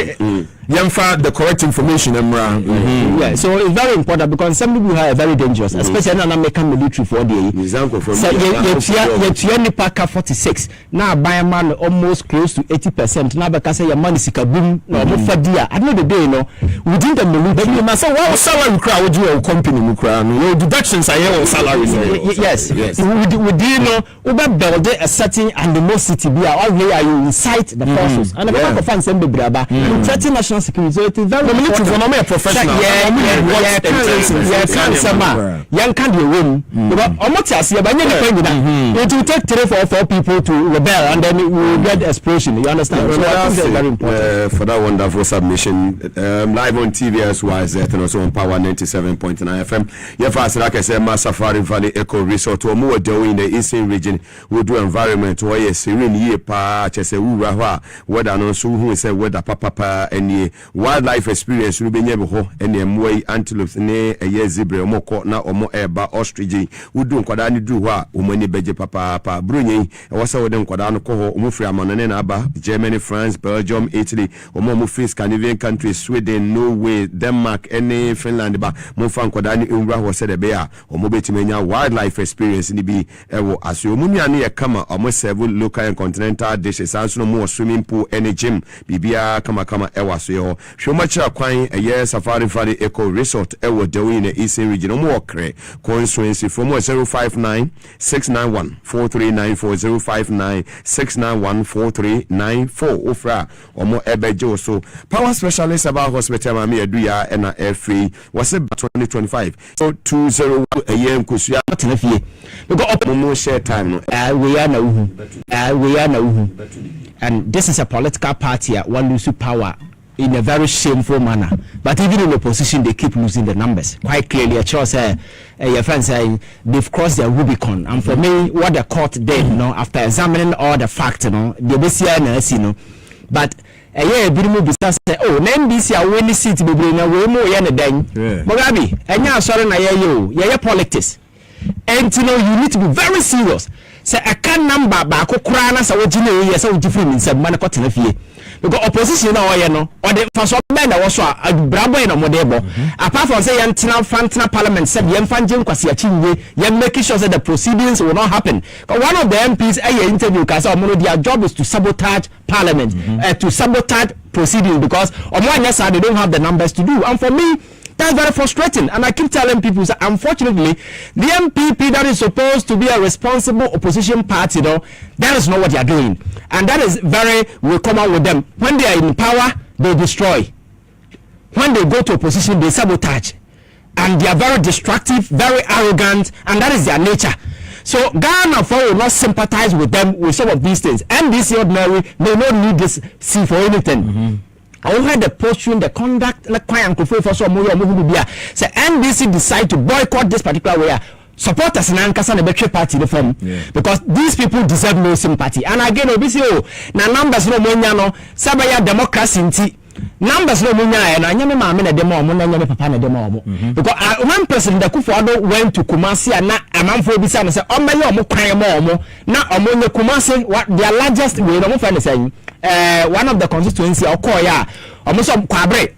The correct information, yeah, so it's very important because some people are very dangerous, especially in American military for the so you 46 now buy a man almost close to 80%. Now because your money is kaboom, no more for dear. I know the day, within the military, you say, what salary crowd your company, your deductions are your salaries. Yes, within Uber build a certain animosity, be all where you incite the forces. And the back of fans and the braba, threaten national security. So it is very military for no professional. It will take 3 or 4 people to rebel and then we will get the explosion. You understand? So I think very important for that wonderful submission. Live on TV as well as and also on Power 97.9 FM. Yeah, fast like I said, Safari Valley Eco Resort or more doing in the eastern region we do environment where you serene year pa chese ura whether no so who say whether papa any wildlife experience will be never ho any mway antelopes ne a zebra moko na omo eba ostrich we do kwada ni do ha omani beje papa brunyi e wasa wodem kwada no ko ho omufri amanane na aba Germany, France, Belgium, Italy omo mu free Scandinavian countries, Sweden, Norway, Denmark, any Finland ba mo fan kwada ni nwura ho se de be a omo betimenya wildlife experience ni bi ewo aso omunia ne kama omo serve local and continental dishes and no more swimming pool any gym bibia kama ewa so yo hwomacha kwan eye Safari Valley Eco Resort ewo dewi in the eastern region omo okre constituency from 059 691 4394 059 691 4394 ofra omo ebejo so power specialist about hospital mama eduya and free was it 2025 so 201 eye nkosia tenafie because omo share time no we are na uhu and this is a political party one lose power in a very shameful manner. But even in opposition, they keep losing the numbers. Quite clearly, your friends saying they've crossed their Rubicon. And for me, what the court did, after examining all the facts, they basically, but business say, oh, name this year when seat be bring away more yen den. Mugabe, and ya sorry na ye politics. And you need to be very serious. Say I can number back krana sa wojine ye sa wojifri min se man ko tenafie. Because opposition na oye no or the first men that was brabo in modebo. Apart from say yantina parliament said yemfanjim kwasi achinye, yem making sure that the proceedings will not happen. Because one of the MPs interview kasa their job is to sabotage parliament, to sabotage proceedings because on one side they don't have the numbers to do. And for me, that's very frustrating, and I keep telling people that unfortunately, the MPP that is supposed to be a responsible opposition party, that is not what they are doing, and that is very will come out with them. When they are in power, they destroy. When they go to opposition, they sabotage, and they are very destructive, very arrogant, and that is their nature. So Ghana will not sympathize with them with some of these things, and this ordinary may not need this see for anything. I heard the posture, the conduct, like and for so more say NDC decide to boycott this particular way. Supporters in Ankasa and the party the form because these people deserve no sympathy. And again, obviously, na numbers no money sabaya democracy inti. Numbers no munya and I never mamma demo money papa na demo because one person the Kufuado went to Kumasi and na a man for bisa and say oh my mo cry more na omonye Kumasi what their largest way no friend saying one of the constituency Okoya almost kwabre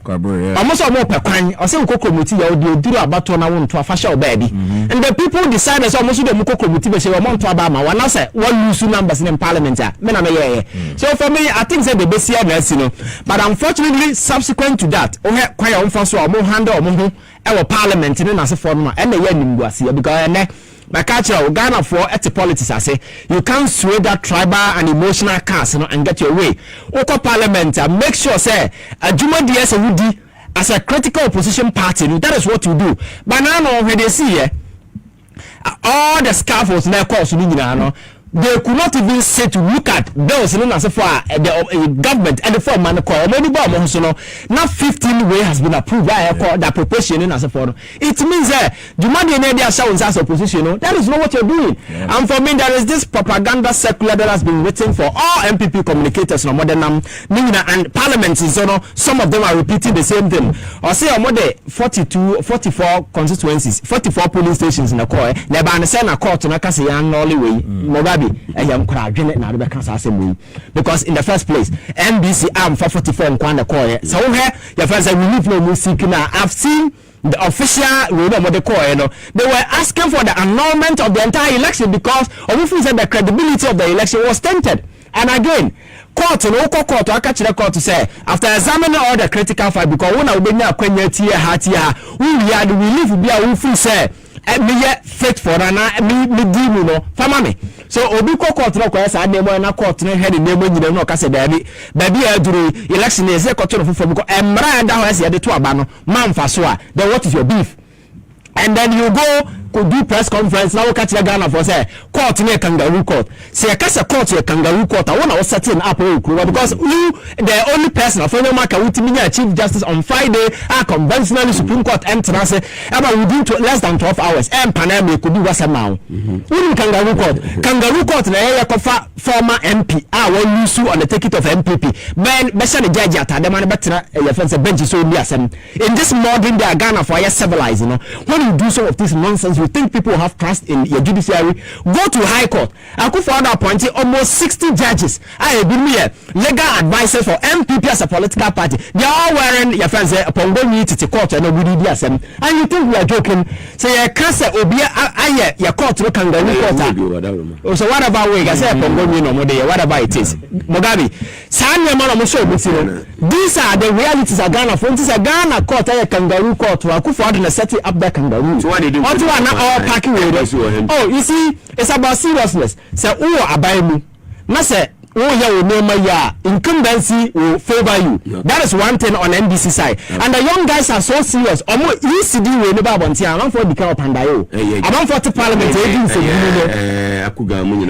almost more per kwan or say kokomiti ya odi oduru abato na won to afasha obabi and the people decided so almost the kokomiti be say we want to abama one say one lose numbers in parliament me na me so for me I think say the base year na but unfortunately subsequent to that kwan ya won so mo handle mo ho parliament ni na se for no and ya nimguase because my culture Ghana for eti politics I say you can't sway that tribal and emotional cast and get your way. Oko parliament make sure say Juma DS Woody as a critical opposition party that is what you do. But now when they see all the scaffolds now course they could not even say to look at bills in as for the government and the form man call now 15 way has been approved by that proportion in as a for it means Jumadi and sounds as opposition that is not what you're doing and for me there is this propaganda circular that has been written for all MPP communicators no more than and parliaments is some of them are repeating the same thing or say more than 44 constituencies 44 polling stations in the core never understand a court na kase yan only way because in the first place NBC arm for 44 nkwana call so here your friends say we need no music now I've seen the official they were asking for the annulment of the entire election because of said the credibility of the election was tainted and again court I catch the court to say after examining all the critical fight because when I been kwenya tia we live be a who say me fit for me di no fama me so obi court no ko say na mo na court no head na mo nyina no ka say baby aduru election is e koto no fofo because emra da ho say de to aba no man fa so a then what is your beef and then you go could do press conference now catch the Ghana for say court na kangaroo court say kasa court ya kangaroo court I want to setting up because you the only person Afenyo Markin with chief justice on Friday conventionally Supreme Court entrance about within less than 12 hours and Panama could be what's amount kangaroo court na ya kofa former MP Owusu on the ticket of MPP ben besa the judge at the man better your friends bench so be asem in this modern day Ghana for ya civilized when you do some of this nonsense you think people have trust in your judiciary go to high court Akufo-Addo appointed almost 60 judges legal advisors for MPP as a political party they are all wearing your friends upon going to court and you think we are joking say you can't say your court no kangaroo court so what about we I say upon going no more whatever it is Mugabe these are the realities of Ghana for instance Ghana court kangaroo court Akufo-Addo setting up that kangaroo so what they do all packing with oh you see it's about seriousness say abayemu na say oh yeah, incumbency will favor you. That is one thing on NDC side. And the young guys are so serious. Almost ECD will never want to. I'm for the kind of pandayo. I'm for the parliament.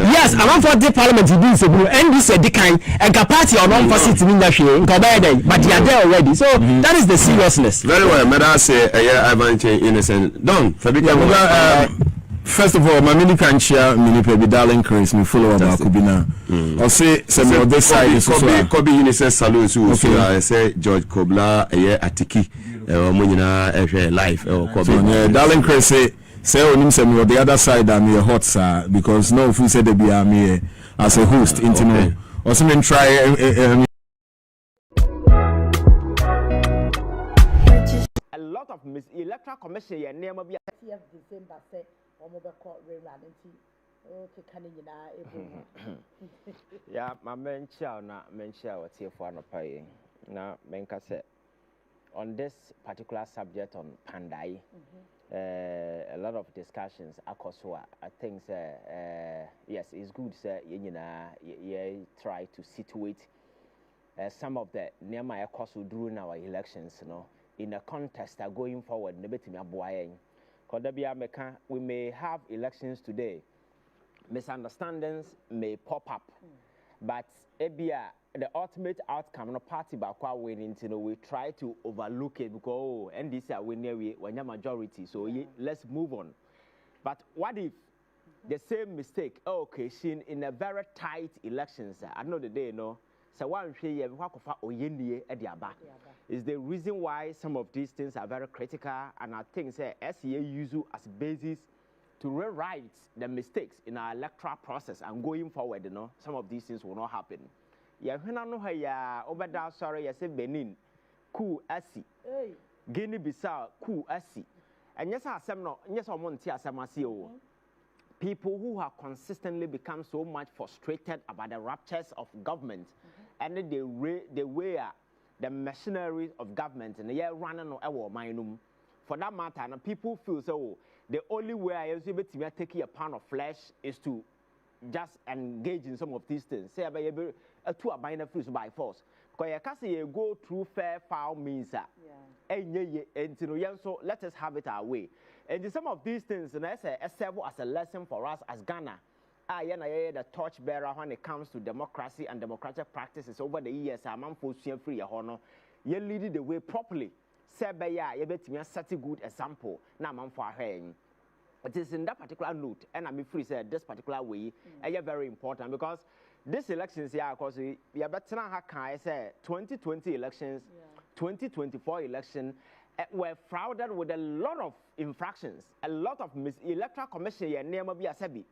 Yes, I'm for the parliament. NDC the kind and party or non for sitting in the show. But they are there already. So that is the seriousness. Very well, Madam say Ivan Kyei innocent. Don, first of all, my mini can share mini baby darling Chris, me follow about Kubina. Or say some of this side is Kobe Unisex Salon so I say George Kobla Yaa Titi Munina life or Kobe. Darling Chris say on him the other side I'm your hot sir because no if we said they be me as a host into or some try a lot of electoral commission your name of December say yeah, my mention what's here for no pay. Now, Menka said on this particular subject on Pandai, a lot of discussions. I think, yes, it's good, sir. You try to situate some of the near my during our elections, in a contest going forward. We may have elections today. Misunderstandings may pop up, but the ultimate outcome, no party back winning, we try to overlook it because and this are when majority. So let's move on. But what if the same mistake occasion in a very tight elections? I know the day, so one is the reason why some of these things are very critical, and I think SEA use as a basis to rewrite the mistakes in our electoral process and going forward. Some of these things will not happen. Benin, cool asi, Guinea Bissau, cool asi, and yes, people who have consistently become so much frustrated about the raptures of government and the way the machinery of government and they running our mind. For that matter, and people feel so the only way I am able to take a pound of flesh is to just engage in some of these things. Say about to a bind of by force. Because you can't say you go through fair foul means and so let us have it our way. And some of these things and I serve as a lesson for us as Ghana. The torchbearer when it comes to democracy and democratic practices over the years. I'm free honor. You lead the way properly. Say by you bet me such a good example. Now I'm for him. It is in that particular note, and I'm free said this particular way. Is very important because this elections here, of course, you better not have say 2020 elections, 2024 election were frauded with a lot of infractions, a lot of electoral commission. Your name will be a sebi.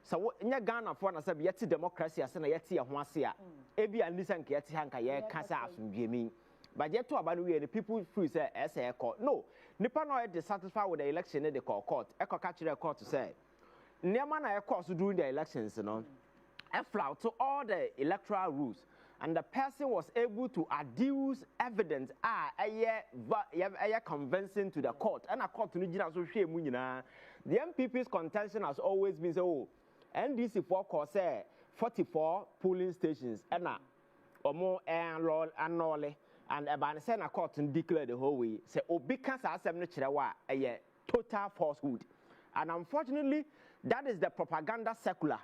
So in Ghana for us, yet democracy as an yeti a huasia, ebi and listen yeti hanka ye casa from Jimmy. But yet to about the people free say as a court. No, Nippon are dissatisfied with the election in the court. Echo catch the court to say. Nearman of course during the elections, a flout to all the electoral rules. And the person was able to adduce evidence a convincing to the court. And a court to the MPP's contention has always been so. NDC for course 44 polling stations and more and law and knowledge and about the court and declare the whole way. Say because a total falsehood. And unfortunately, that is the propaganda circular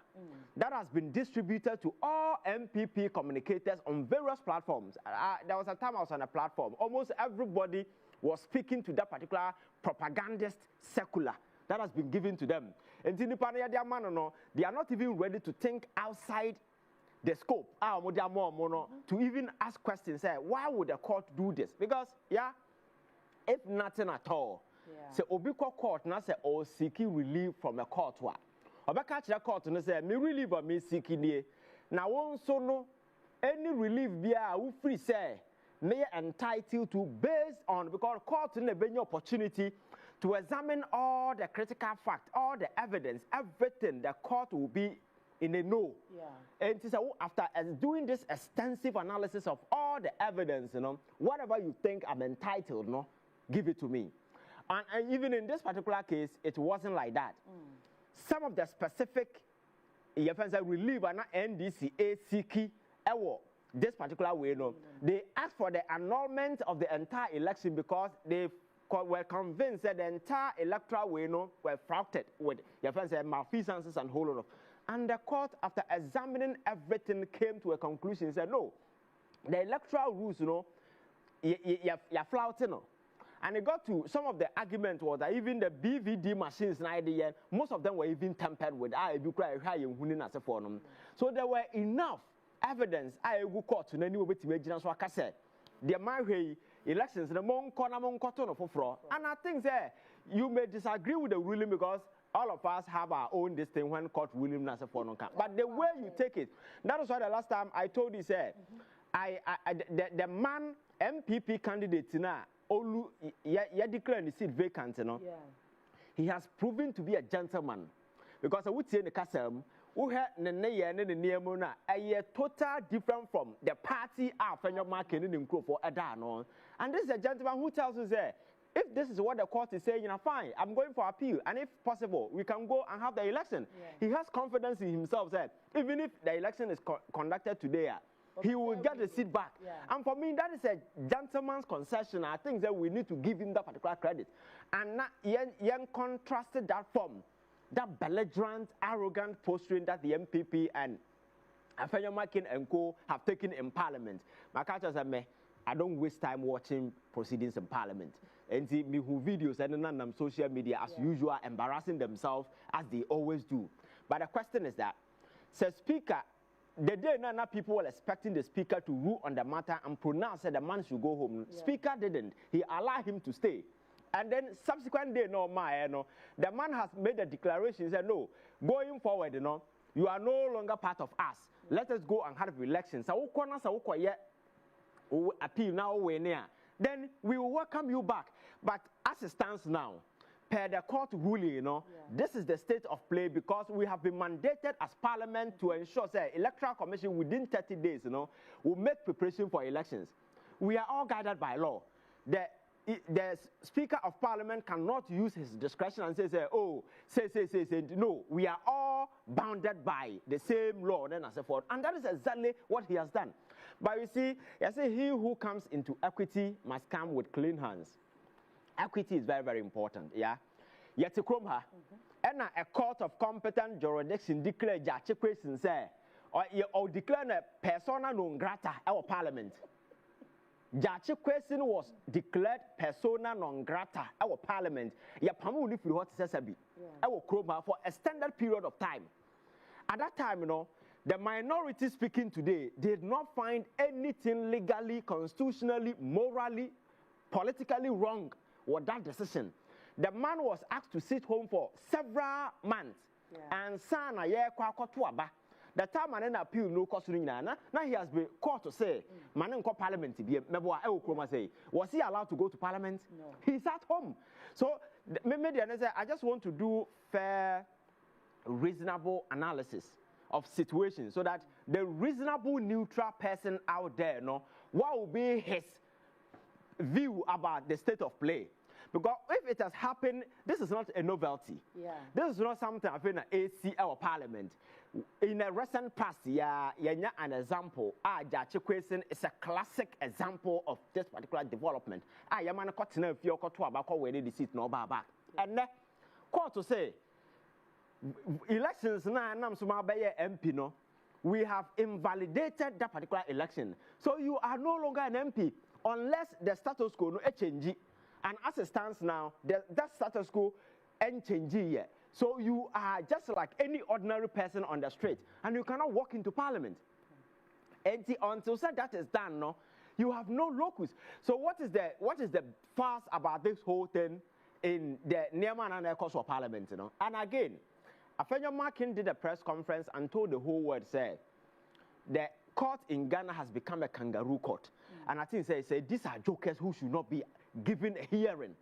that has been distributed to all MPP communicators on various platforms. There was a time I was on a platform. Almost everybody was speaking to that particular propagandist circular that has been given to them. And they are not even ready to think outside the scope to even ask questions. Why would the court do this? Because, if nothing at all, say Obiko court now say or seeking relief from a court wa. Obaka the court no say me relief or me seeking here. Now also no any relief bia who free say may entitled to based on because court no be any opportunity to examine all the critical facts, all the evidence, everything. The court will be in a no. And so after doing this extensive analysis of all the evidence, whatever you think I'm entitled, give it to me. And even in this particular case, it wasn't like that. Some of the specific your friends say relieve and NDC ACK this particular way. No, they asked for the annulment of the entire election because they were convinced that the entire electoral way were fraughted with your friends say malfeasances and whole lot of. And the court, after examining everything, came to a conclusion. Said no, the electoral rules, you're flouting. And it got to some of the argument was that even the BVD machines, most of them were even tampered with. So there were enough evidence. I go court to any way to make so I said the my elections the mon corner for fraud. And I think that you may disagree with the ruling because all of us have our own this thing when court ruling as a for but the way you take it, that is why the last time I told you said the man MPP candidate now Olu declared the seat vacant, he has proven to be a gentleman because I would say in the castle who had a total different from the party Afenyo Markin in for Adano. And this is a gentleman who tells us that if this is what the court is saying, fine, I'm going for appeal, and if possible, we can go and have the election. He has confidence in himself that even if the election is conducted today, he will get the seat back. And for me, that is a gentleman's concession. I think that we need to give him that particular credit. And not young contrasted that form, that belligerent, arrogant posturing that the MPP and Afenyo Markin and co have taken in Parliament. My catcher said, I don't waste time watching proceedings in Parliament. And see me who videos and on social media as usual, embarrassing themselves as they always do. But the question is that, says Speaker, the day Nana people were expecting the Speaker to rule on the matter and pronounce that the man should go home. Speaker didn't. He allowed him to stay. And then subsequent day, the man has made a declaration. He said, no, going forward, you are no longer part of us. Let us go and have elections. Appeal now, then we will welcome you back. But as it stands now, per the court ruling, this is the state of play because we have been mandated as Parliament to ensure that Electoral Commission within 30 days, will make preparation for elections. We are all guided by law. The Speaker of Parliament cannot use his discretion and say, no, we are all bounded by the same law, then and so forth. And that is exactly what he has done. But you see, he who comes into equity must come with clean hands. Equity is very, very important, Yet to come her, and a court of competent jurisdiction declare Jachi question say, or declare a persona non grata our Parliament. Jachi question was declared persona non grata our Parliament. Yapamu if you what says our Chroma for a standard period of time. At that time, the minority speaking today did not find anything legally, constitutionally, morally, politically wrong with that decision. The man was asked to sit home for several months. And sana the time man appeal no cost now he has been called to say man in Parliament was he allowed to go to Parliament? No. He's at home. So I just want to do fair, reasonable analysis of situations so that the reasonable neutral person out there what will be his view about the state of play. Because if it has happened, this is not a novelty. This is not something I've been AC or Parliament. In a recent past, an example. Jachi question is a classic example of this particular development. Yamana Kotina if you're to about where the seat no back. And court to say elections now MP we have invalidated that particular election. So you are no longer an MP unless the status quo no change. And as it stands now, that status quo ain't changing yet. So you are just like any ordinary person on the street, and you cannot walk into Parliament. Until that is done, you have no locus. So what is the fuss about this whole thing in the Nearman and course of Parliament? And again, Afenyo Markin did a press conference and told the whole world, said the court in Ghana has become a kangaroo court. And I think say these are jokers who should not be given a hearing.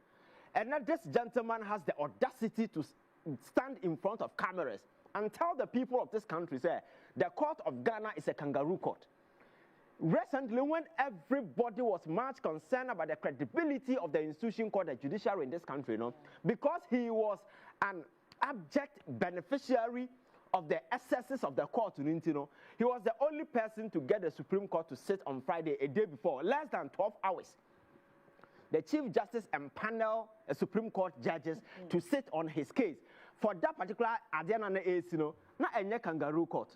And now this gentleman has the audacity to stand in front of cameras and tell the people of this country, say, the court of Ghana is a kangaroo court. Recently, when everybody was much concerned about the credibility of the institution called the judiciary in this country, because he was an abject beneficiary of the excesses of the court, he was the only person to get the Supreme Court to sit on Friday, a day before, less than 12 hours. The Chief Justice empaneled Supreme Court judges to sit on his case. For that particular Adiana is, not a kangaroo court.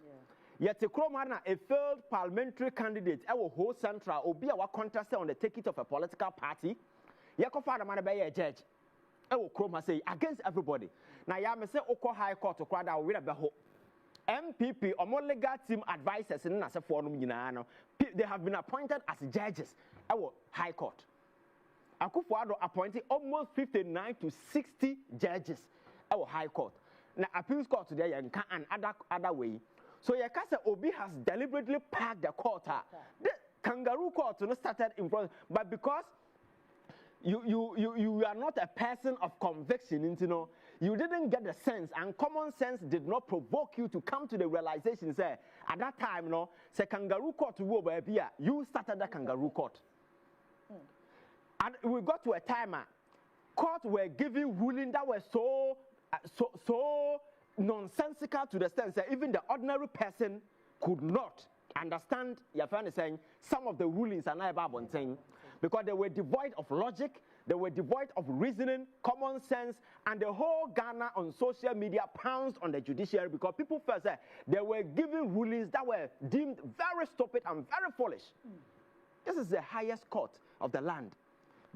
Yet the Kromana, a failed parliamentary candidate, our whole central, will be our contestant on the ticket of a political party. Yako father man be a judge. Our Kroma say against everybody. Now Yama say Oko High Court to crowd out with a beho. MPP or more legal team advisors in Nasa Forum, they have been appointed as judges. Our High Court. Akufo-Addo appointed almost 59 to 60 judges. Our High Court. Now appeals court today and other way. So Yakasa Obi has deliberately packed the court. The kangaroo court started in front, but because you are not a person of conviction, you didn't get the sense, and common sense did not provoke you to come to the realization. Say at that time, say kangaroo court you started the kangaroo court, and we got to a time court were giving ruling that was so nonsensical to the sense that even the ordinary person could not understand. Your friend is saying some of the rulings are not about saying because they were devoid of logic, they were devoid of reasoning, common sense, and the whole Ghana on social media pounced on the judiciary because people felt that they were giving rulings that were deemed very stupid and very foolish. This is the highest court of the land,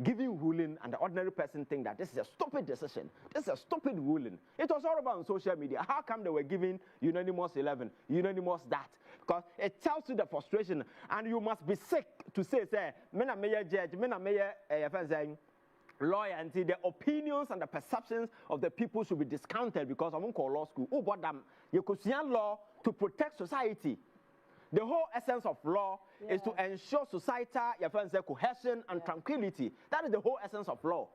giving ruling, and the ordinary person think that this is a stupid decision, this is a stupid ruling. It was all about on social media. How come they were giving unanimous 11, unanimous that? Because it tells you the frustration, and you must be sick to say, me na mayor judge, me na mayor lawyer, until the opinions and the perceptions of the people should be discounted because I won't call law school. Oh, but you could see law to protect society. The whole essence of law is to ensure societal cohesion and tranquility. That is the whole essence of law.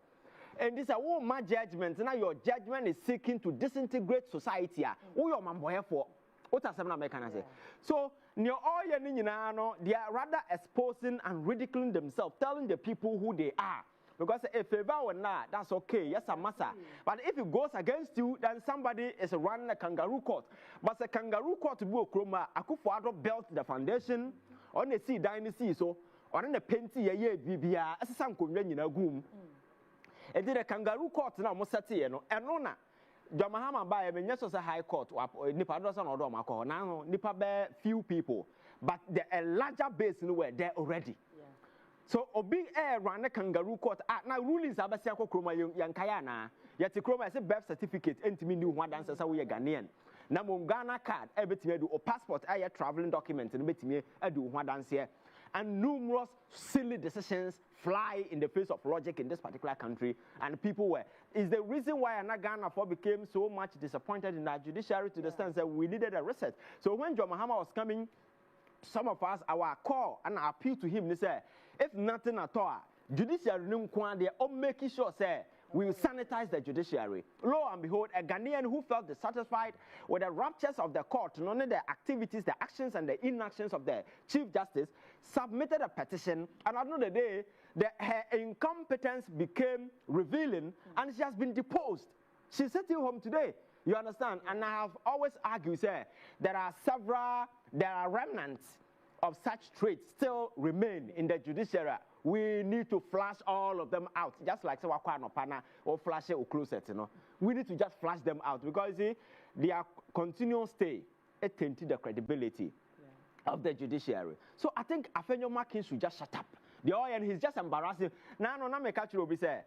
And this is a my judgment. Now your judgment is seeking to disintegrate society. Who your man boy for? What are some Americans say? So they are rather exposing and ridiculing themselves, telling the people who they are. Because if favor or not, that's okay. Yes, a massa. But if it goes against you, then somebody is running a kangaroo court. But the kangaroo court to be a chroma, Akufo-Addo built the foundation on the sea dynasty, so on the penty a year BBR as some convenient in a room. And did a kangaroo court now, Mosati, and Nona. Jamahama by a Minnesota High Court, Nipa doesn't order Mako. Now, Nipa bear few people, but a larger base were there already. So Obi ran a kangaroo court. Now rulings Abasiako Kroma Yankayana. Yet the Kroma is a birth certificate and to me new one dances away a Ghanaian. Now Ghana card, everything do or passport, I traveling documents and make me do one dance here. And numerous silly decisions fly in the face of logic in this particular country, and people were. Is the reason why Ghana became so much disappointed in our judiciary to the sense that we needed a reset. So when John Mahama was coming, some of us, our call and our appeal to him, they say, if nothing at all, judiciary they are making sure say we will sanitize the judiciary. Lo and behold, a Ghanaian who felt dissatisfied with the ruptures of the court, not only the activities, the actions and the inactions of the Chief Justice, submitted a petition, and at the end of the day, her incompetence became revealing, and she has been deposed. She's sitting home today. You understand? And I have always argued, say, there are remnants of such traits still remain in the judiciary. We need to flush all of them out, just like Wakwana Pana or flash it or close it. We need to just flush them out because their continuous stay it tainted the credibility of the judiciary. So I think Afenyo Markin should just shut up. And he's just embarrassing. Now, no, me catch you be say,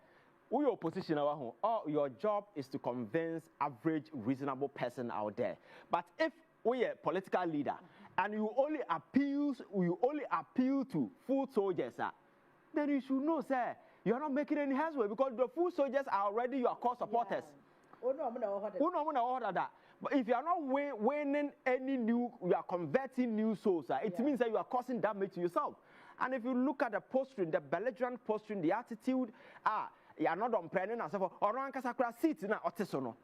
we opposition your job is to convince average reasonable person out there. But if we are a political leader and you only appeal to foot soldiers, then you should know, sir, you are not making any headway because the foot soldiers are already your core supporters. But if you are not winning any new, you are converting new souls, it means that you are causing damage to yourself. And if you look at the posturing, the belligerent posturing, the attitude, you are not on planning and so forth, or on Kasakra seats in Otisono.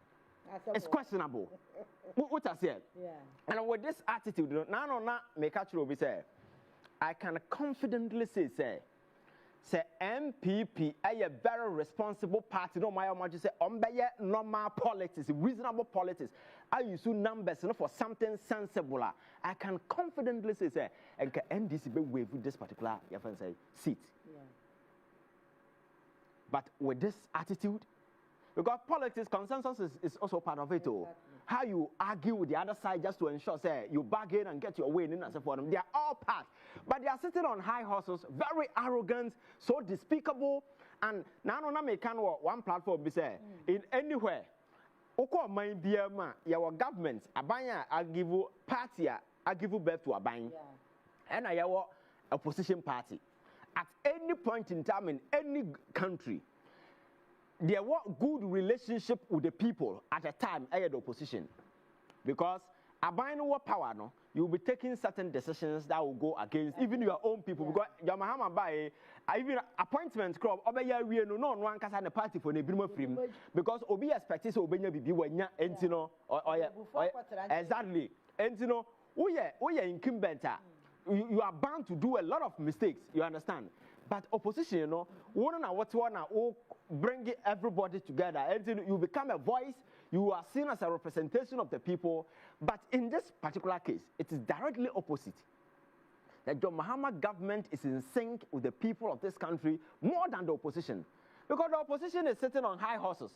It's questionable. What I said. And with this attitude, now make a true be say, I can confidently say, say MPP a very responsible party. No matter what you say, normal politics, reasonable politics. I use numbers for something sensible. I can confidently say, and can NDC be wave with this particular seat. Yeah. But with this attitude, because politics consensus is also part of it. Exactly. How you argue with the other side just to ensure, say, you bargain and get your way in and so forth. They are all part. But they are sitting on high horses, very arrogant, so despicable. And now I can one platform be say in anywhere. Oko mind be your government, abanya, I give you party, I give you birth to a buying. And I have opposition party. At any point in time in any country, there was good relationship with the people at a time at the opposition, because abiding what power no, you will be taking certain decisions that will go against even your own people. Because your Mahama by even appointment club obey we no one can the party for the frame because obi expects obenya bibi wanya entino or exactly entino we incumbent. You are bound to do a lot of mistakes, you understand? But opposition, you know, one bring everybody together, and you become a voice. You are seen as a representation of the people. But in this particular case, it is directly opposite. The John Mahama government is in sync with the people of this country more than the opposition, because the opposition is sitting on high horses,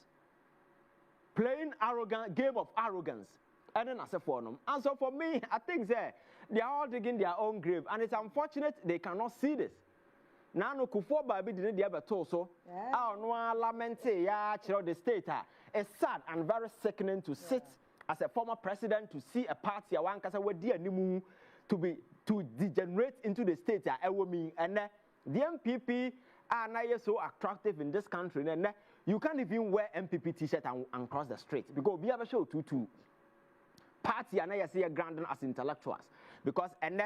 playing arrogant game of arrogance. And then as a forum. And so for me, I think they are all digging their own grave. And it's unfortunate they cannot see this. Now, no Kufo Baby didn't ever told so. Our no lamente, the state. It's sad and very sickening to sit as a former president to see a party, one to degenerate into the state. And the MPP are now so attractive in this country. And you can't even wear MPP t-shirt and cross the street because we have a show too. Party and I see a grand as intellectuals because they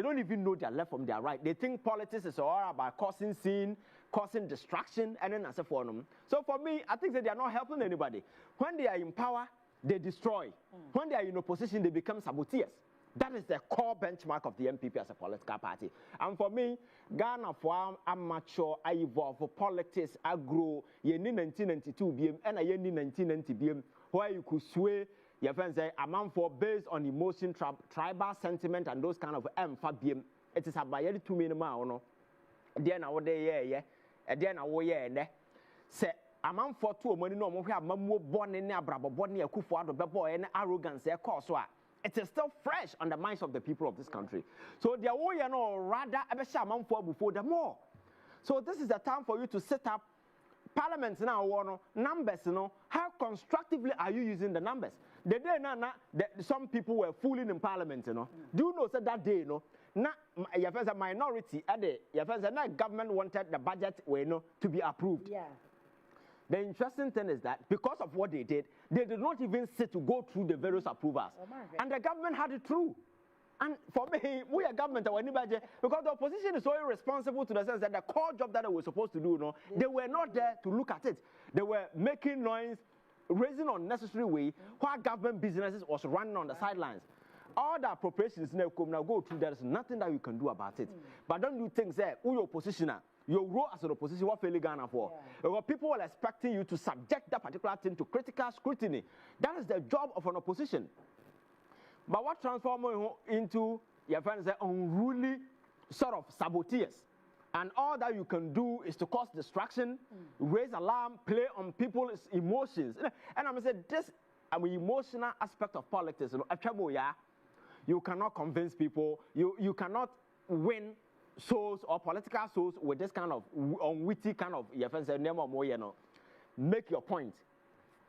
don't even know their left from their right. They think politics is all about causing sin, causing distraction, and then as a forum. So for me, I think that they are not helping anybody. When they are in power, they destroy. When they are in opposition, they become saboteurs. That is the core benchmark of the MPP as a political party. And for me, Ghana for amateur, I evolve for politics, I grow, ye ni 1992 BM, and I ye ni 1990 BM, where you could sway your friends say, a man for based on emotion, tribal sentiment, and those kind of BM. It is a by 2 minimum, no? Then I would yeah, and then I would yeah, say, a man for 2 money, no more have more born in a brabo, born near Kufuado, boy, and arrogance, their cause. It is still fresh on the minds of the people of this country. So they are all, you know, rather a for before them more. So this is the time for you to set up parliaments now, numbers, you know. How constructively are you using the numbers? The day now, some people were fooling in parliament, you know. Do you know that day, you know? Now, your first minority, your first government wanted the budget, you know, to be approved. Yeah. The interesting thing is that because of what they did not even sit to go through the various approvals. And the government had it through. And for me, we are government or anybody, because the opposition is so irresponsible to the sense that the core job that they were supposed to do, no, they were not there to look at it. They were making noise, raising unnecessary way, while government businesses was running on the sidelines. All the appropriations now go through, there is nothing that you can do about it. But don't do things there, who your oppositioner. Your role as an opposition, what failing Ghana for? Yeah. People are expecting you to subject that particular thing to critical scrutiny. That is the job of an opposition. But what transforms into your friends unruly sort of saboteurs? And all that you can do is to cause distraction, raise alarm, play on people's emotions. And I'm saying this emotional aspect of politics, you cannot convince people, you cannot win souls or political souls with this kind of unwitty kind of make your point,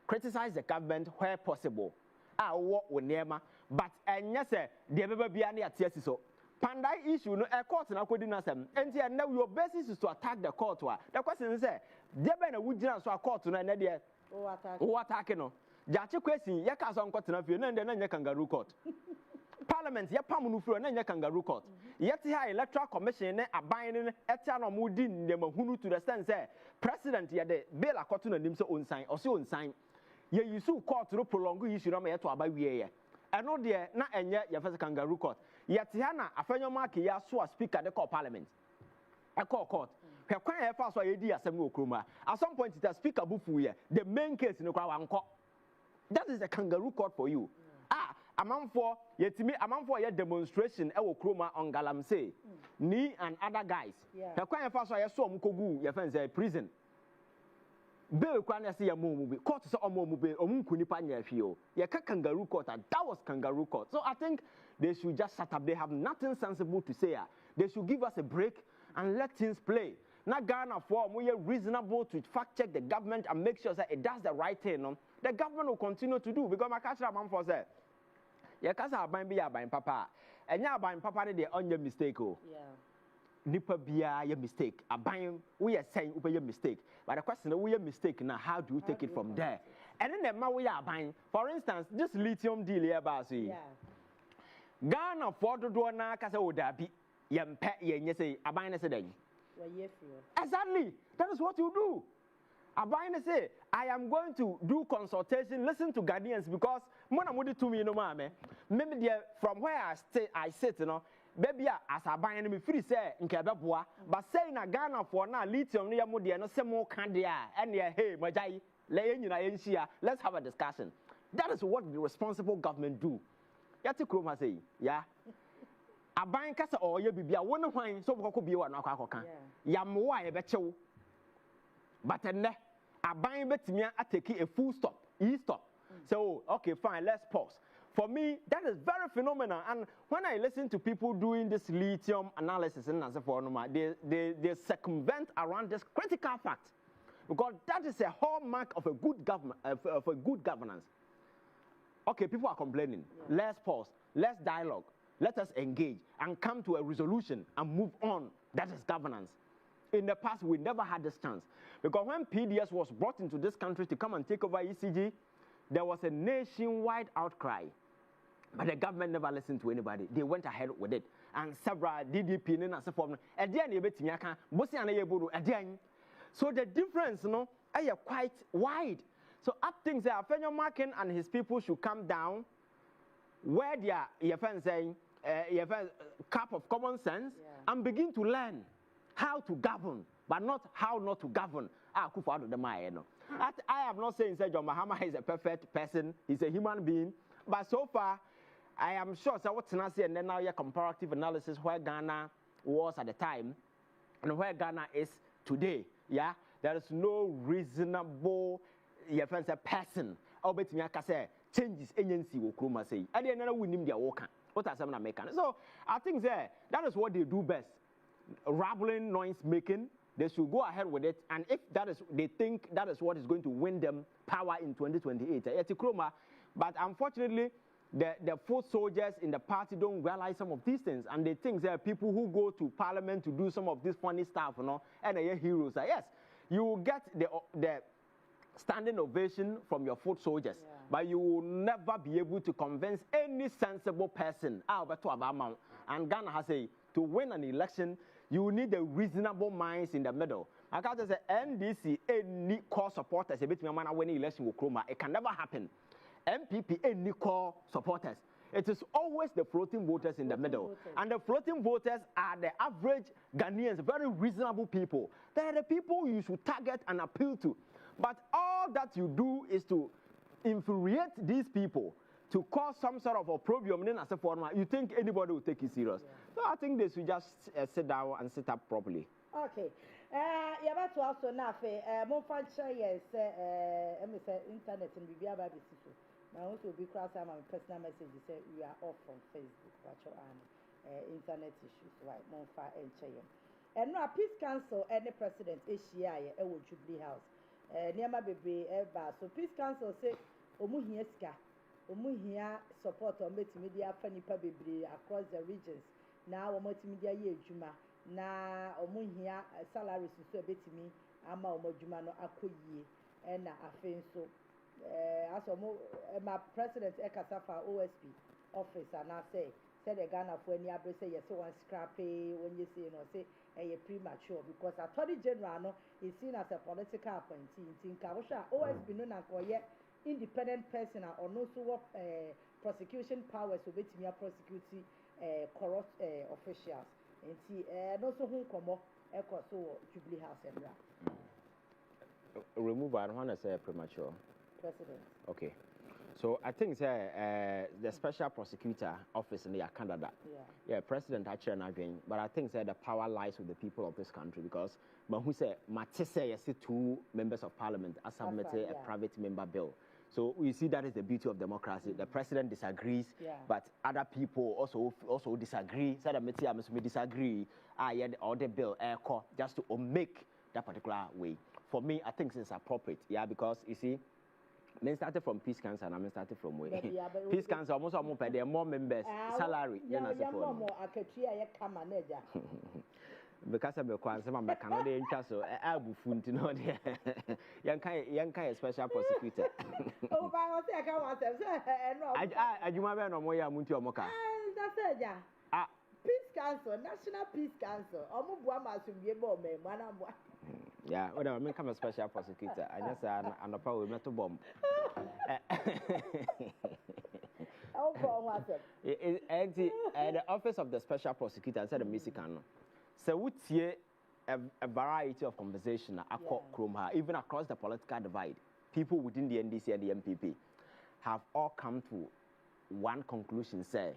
criticize the government where possible. But yes, the baby so Pandai issue no a court na kodi na sem enti now your basis is to attack the court. The question is there been a wujina so a court na na there o attack no jache question ye ka so court na fie na ndɛ na nya kangaroo court. Parliament ye pam no furo na nya kangaroo court. Yet here electoral commission ne aban ne etia no mo di ndemahunu to the sense president ye de bail akoto na nim so onsan o se onsan ye use court no prolong issue na me to aba wie ye eno de na enye ye first kangaroo court yet hana Afenyo Markin ya so speaker the call parliament a call court he kwan e fa so yedi asem no kroma at some point it speaker bufu here the main case no kwa wanko that is a kangaroo court for you amanfo ye demonstration e wo kroma on Galamsey ni and other guys he kwan e fa so ye so omkogu ye fan say prison bail kwan say ya mo bi court say omo mu bail omunku nipa nya afio ye ka kangaroo court that was kangaroo court. So I think they should just shut up. They have nothing sensible to say. They should give us a break and let things play. Now Ghana for we are reasonable to fact check the government and make sure that it does the right thing. No? The government will continue to do because my catcher man for say yeah cause I buy papa and yeah buying papa they on your mistake nipa bia your mistake aban we are saying we your mistake but the question is we your mistake now how do you take it from there and then the we are buying for instance this lithium deal here Ghana for do na kasa odabi yempe yenye say aban na say den exactly that is what you do aban say I am going to do consultation listen to Ghanaians because mona mudi to me no ma me maybe there from where I sit you know baby as aban me free say nke beboa but say na Ghana for na lithium no yamo de no say mo ka de and hey majai le nyina yenhia let's have a discussion. That is what the responsible government do. Yati kroma say yeah aban kasa oye bibia wonu hwan so boko bie wa no akwa yamwo a ye bechew but enne aban betimi atake a full stop stop so okay fine let's pause. For me, that is very phenomenal. And when I listen to people doing this lithium analysis and as a they circumvent around this critical fact because that is a hallmark of a good government, of a good governance. Okay, people are complaining. Let's pause. Let's dialogue. Let us engage and come to a resolution and move on. That is governance. In the past, we never had this chance because when PDS was brought into this country to come and take over ECG, there was a nationwide outcry. But the government never listened to anybody. They went ahead with it. And several DDP and so forth. So the difference, is quite wide. So I think that Afenyo Markin and his people should come down where they are saying cup of common sense and begin to learn how to govern, but not how not to govern. I am not saying that John Mahama is a perfect person. He's a human being. But so far, I am sure so what's not and then now your comparative analysis where Ghana was at the time and where Ghana is today. Yeah, there is no reasonable person. I'll bet me I can say changes agency will come say. I didn't know we need their worker. What are some Americans? So I think that is what they do best. Rambling, noise making. They should go ahead with it, and if that is, they think that is what is going to win them power in 2028. But unfortunately, the foot soldiers in the party don't realize some of these things, and they think there are people who go to parliament to do some of this funny stuff, and they are heroes. Yes, you will get the standing ovation from your foot soldiers, but you will never be able to convince any sensible person. And Ghana has a to win an election. You need the reasonable minds in the middle. I can't say NDC any core supporters a bit me man win election with Chroma. It can never happen. MPP any core supporters. It is always the floating voters in the middle. And the floating voters are the average Ghanaians, very reasonable people. They are the people you should target and appeal to. But all that you do is to infuriate these people, to cause some sort of opprobrium. You think anybody will take it serious? So I think they should just sit down and sit up properly. Okay. You have to also now more function yes, internet and be able to see. Now also be cross my personal message say we are off from Facebook, watch your internet issues, right? More far and chain. And no peace council any president Asia would Jubilee House. Near my baby so peace council say Omuhiaska. Omuhia support on multimedia Fanipa Baby across the regions. Now multimedia ye Juma. Na Omuhia salaries so a bit me, Ama Omojumano Akoye, and Afenyo. As my president Ekasafa OSP office, and I say the Ghana for any abre say yes, one scrappy when you say say a premature because Attorney General is seen as a political appointee in Kawasha OSP no na yet independent person or no so prosecution powers will be to me prosecuting corrupt officials. And see, no so who come up, so Jubilee House and remove I don't want to say premature. President. Okay. So I think the special prosecutor office in the Canada. Yeah, President actually again, but I think the power lies with the people of this country because but who said Matisse you see 2 members of parliament as submitted a private member bill. So we see that is the beauty of democracy. The president disagrees, but other people also disagree. Said that we disagree. Or the bill just to make that particular way. For me, I think it's appropriate. Yeah, because you see. Men started from Peace Council and I started from where Peace Council almost pay their more members salary. Because I'm a quantum, I'm a Canadian castle, Abu Funtino, young special prosecutor. Oh, I can't I do my man on Moya Munti Moka. That's it, yeah. Peace Council, National Peace Council. Omubuama to be a bomb, man. Yeah, when I become a special prosecutor, I just and a power metal bomb. And the office of the special prosecutor said the Mexicano. So we see a variety of conversation even across the political divide. People within the NDC and the MPP have all come to one conclusion: say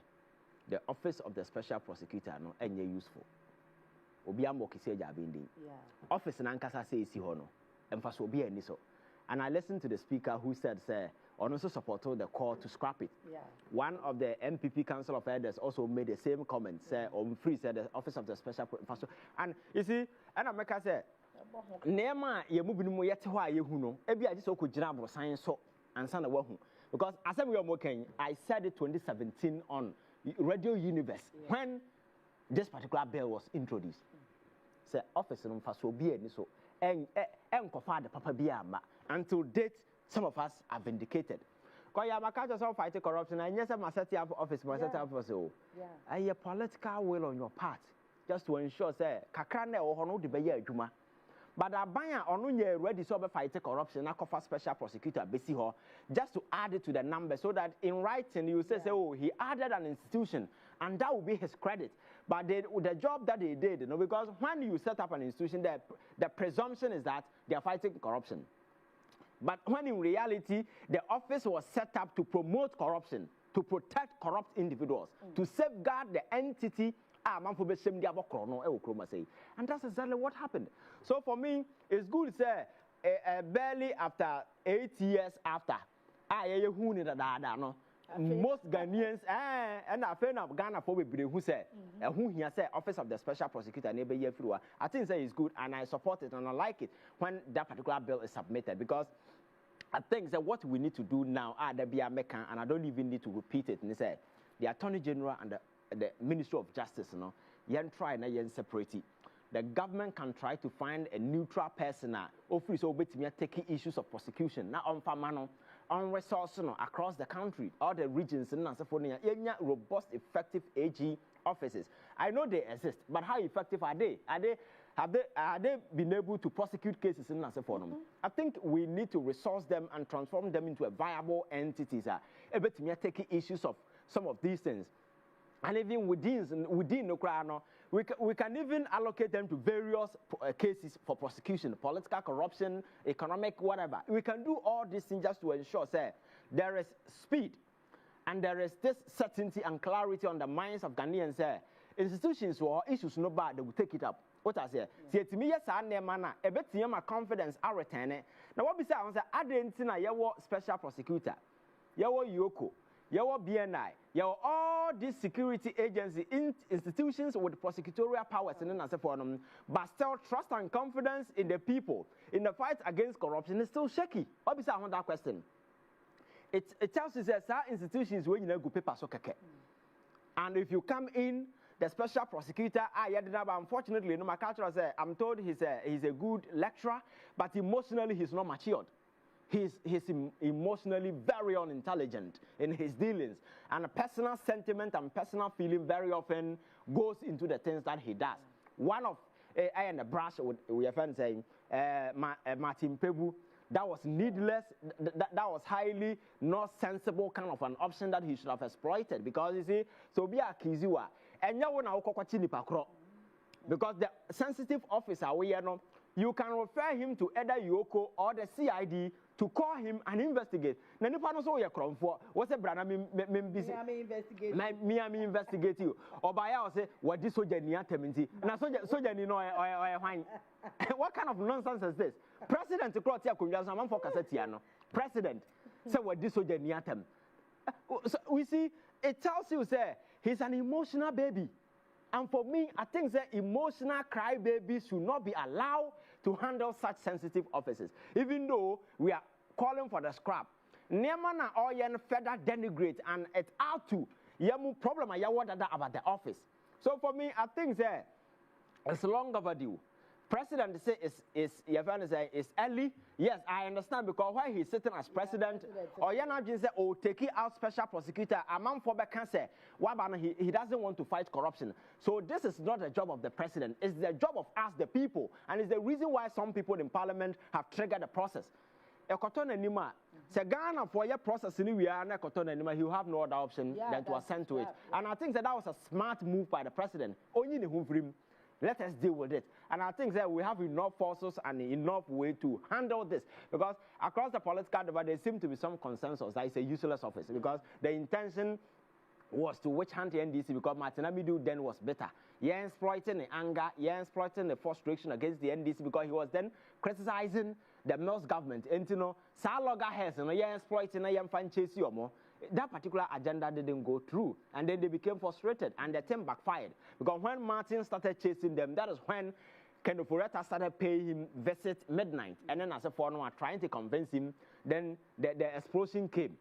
the office of the special prosecutor no any useful. Office in Ankasa says no, and for so be any so. And I listened to the speaker who said, "Sir, and also supported the call to scrap it." One of the MPP Council of Elders also made the same comment. Say, free said the office of the special prosecutor. And you see, and America said, "Nema ye moving mo yet why you know? Ebi I just could jam science so and son of because as we are working, I said it 2017 on Radio Universe when this particular bill was introduced. Say office no fa so be any so en kofa the papa biama until date some of us are vindicated. Because you maka just fight corruption and yes I set up office so a political will on your part just to ensure say kakra na ho no de be ya adwuma. But Abaya Onunya ready to fight corruption, I special prosecutor Bessie just to add it to the number so that in writing you say, oh, he added an institution and that will be his credit. But the job that they did, you know, because when you set up an institution, the presumption is that they are fighting corruption. But when in reality, the office was set up to promote corruption, to protect corrupt individuals, to safeguard the entity. And that's exactly what happened. So for me, it's good to say barely after 8 years after, most Ghanaians and Afenyo Ghana for who say who here say office of the special prosecutor neighbor year through. I think it's good and I support it and I like it when that particular bill is submitted because I think that what we need to do now there be a mechanism and I don't even need to repeat it. And they say the Attorney General and the Ministry of Justice, you know, yen try na yen separate it. The government can try to find a neutral person office obetimi taking issues of prosecution na on famano on resources across the country all the regions and for robust effective AG offices. I know they exist, but how effective are they? Have they been able to prosecute cases in for them? I think we need to resource them and transform them into a viable entities. Obetimi taking issues of some of these things. And even within Ukraine, we can even allocate them to various cases for prosecution, political corruption, economic, whatever. We can do all these things just to ensure, say, there is speed and there is this certainty and clarity on the minds of Ghanaians. Institutions or issues no bad, they will take it up. What I say? See, to me, yes, I never a bit my confidence are returning. Now, what we say, I didn't see a special prosecutor, yawo Yoko. Your BNI, your all these security agency institutions with prosecutorial powers in and for them, but still trust and confidence in the people in the fight against corruption is still shaky. What is that question? It tells you that some institutions when you know go paper so keke. And if you come in, the special prosecutor, unfortunately, no my culture say I'm told he's a good lecturer, but emotionally he's not matured. He's emotionally very unintelligent in his dealings, and a personal sentiment and personal feeling very often goes into the things that he does. One of I and the brush we have saying Martin Pebu that was needless, that was highly not sensible kind of an option that he should have exploited. Because you see, so be a kiziwa, and you want to because the sensitive officer, you can refer him to either Yoko or the CID to call him and investigate. Now, you know so you're for what's a brand me investigate you. Or by our say what this soldier near teminti. Now soldier you know what kind of nonsense is this? President to cross here kunja for Casetiano. President say what this soldier near tem. So we see it tells you say he's an emotional baby. And for me, I think that emotional crybabies should not be allowed to handle such sensitive offices. Even though we are calling for the scrap. Nemana or yen further denigrate and it's out to yamu problem about the office. So for me, I think that it's long overdue. President say is early. Yes, I understand because why he's sitting as president, or you're not just say, oh, take it out special prosecutor. A man for cancer. He doesn't want to fight corruption. So this is not the job of the president. It's the job of us, the people, and it's the reason why some people in parliament have triggered the process. Ghana for your process in he will have no other option than to assent to it. And I think that was a smart move by the president. Only the home. Let us deal with it. And I think that we have enough forces and enough way to handle this. Because across the political divide, there seems to be some consensus that it's a useless office. Because the intention was to witch hunt the NDC because Martin Amidu then was better. You're exploiting the anger, you're exploiting the frustration against the NDC because he was then criticizing the Mills government. And you know, Saloga has, you're exploiting a young fan chase you more. That particular agenda didn't go through, and then they became frustrated, and the team backfired. Because when Martin started chasing them, that is when Kendoforeta started paying him visit midnight, and then as a foreigner trying to convince him, then the explosion came.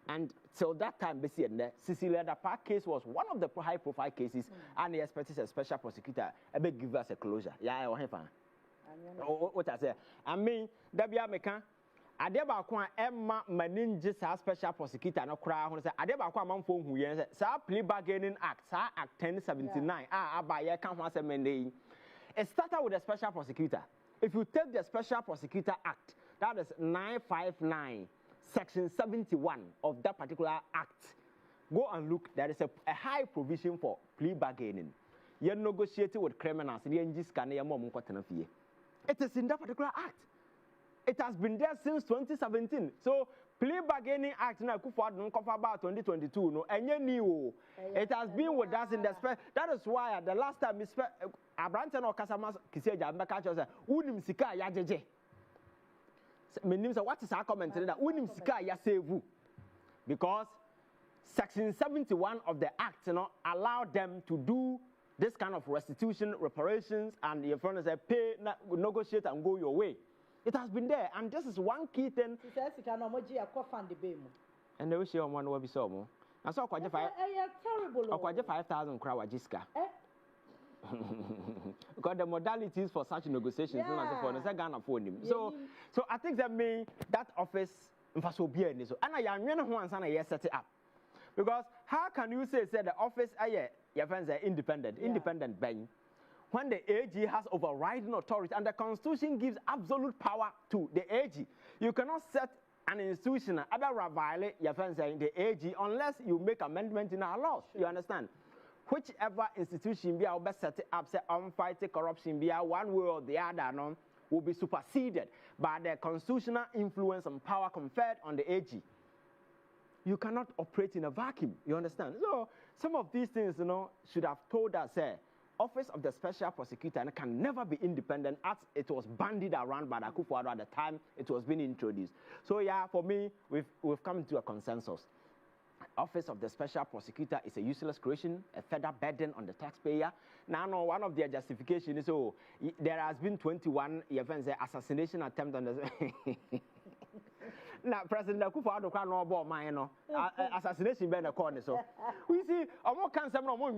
And so that time, basically, Cecilia the Park case was one of the high-profile cases, and they expected a special prosecutor to give us a closure. Yeah, what I say? I mean, Dabia Meka. Adeba kwa Emma Maninji sa special prosecutor no kra ho say adeba kwa manfo hu yen say sa plea bargaining act sa act 1079 abaye kan ho asem. It started with a special prosecutor. If you take the special prosecutor act, that is 959 section 71 of that particular act, go and look. There is a high provision for plea bargaining. You negotiate with criminals. It is in that particular act. It has been there since 2017. So, plea bargaining act now cover about 2022. No, and new. It has been with us in the that is why the last time Abranton or Casamas Kiseja Mbakacho said, Unim Sika Yajeje. Meaning, what is our comment that Unim Sika Yasevu? Because Section 71 of the Act, allowed them to do this kind of restitution, reparations, and your friends say pay, negotiate, and go your way. It has been there, and this is one key thing. And they wish you one will be so more. I saw quite terrible. 5,000 crowd jiska. Because the modalities for such negotiations, so I think that means that office so be and I am once and I set it up. Because how can you say the office your friends are independent bank? When the AG has overriding authority and the Constitution gives absolute power to the AG, you cannot set an institution about violate your friends saying the AG unless you make amendment in our laws. You understand? Whichever institution be our best set up, say fighting corruption be one way or the other, will be superseded by the constitutional influence and power conferred on the AG. You cannot operate in a vacuum. You understand? So some of these things, should have told us, Office of the Special Prosecutor can never be independent as it was bandied around by the Akufo-Addo at the time it was being introduced. So yeah, for me, we've come to a consensus. Office of the Special Prosecutor is a useless creation, a further burden on the taxpayer. Now, one of their justifications is, there has been 21 events, assassination attempt on the... Now, President Akufo-Addo can't know about mine, assassination been a corner. So we see, I'm more cancer, no more,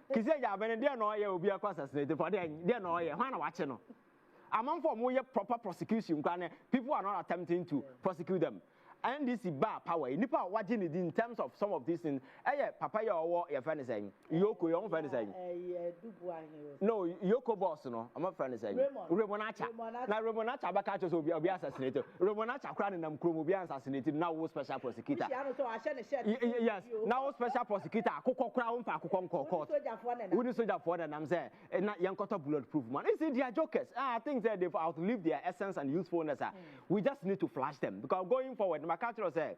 because they are when they know you will be assassinated, but they know you want to watch it. Among for more proper prosecution, people are not attempting to prosecute them. NDC bar power. Nipa watching it in terms of some of these things. Papa your friend is saying. Yoko your friend is saying. No, Yoko boss no. I'm a friend is saying. Remonacha. Now Remonacha Bakacho will be assassinated. Remonacha crown in them crew will be assassinated. Now special prosecutor. Yes. Now special prosecutor. Coco crown for Coco court. Who is soldier for them? I'm saying. And not young cut bulletproof man. Is it their jokers? I think that they've outlived their essence and usefulness. We just need to flash them because going forward. My culture say,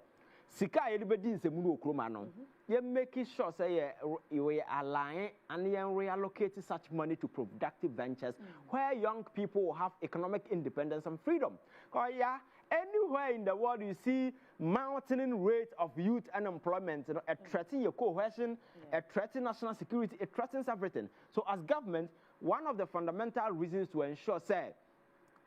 Sika everybody is a munu kromano. You're making sure say you align and you reallocate such money to productive ventures where young people will have economic independence and freedom. Because anywhere in the world you see mounting rate of youth unemployment, it threatens your cohesion, it threatens national security, it threatens everything. So as government, one of the fundamental reasons to ensure say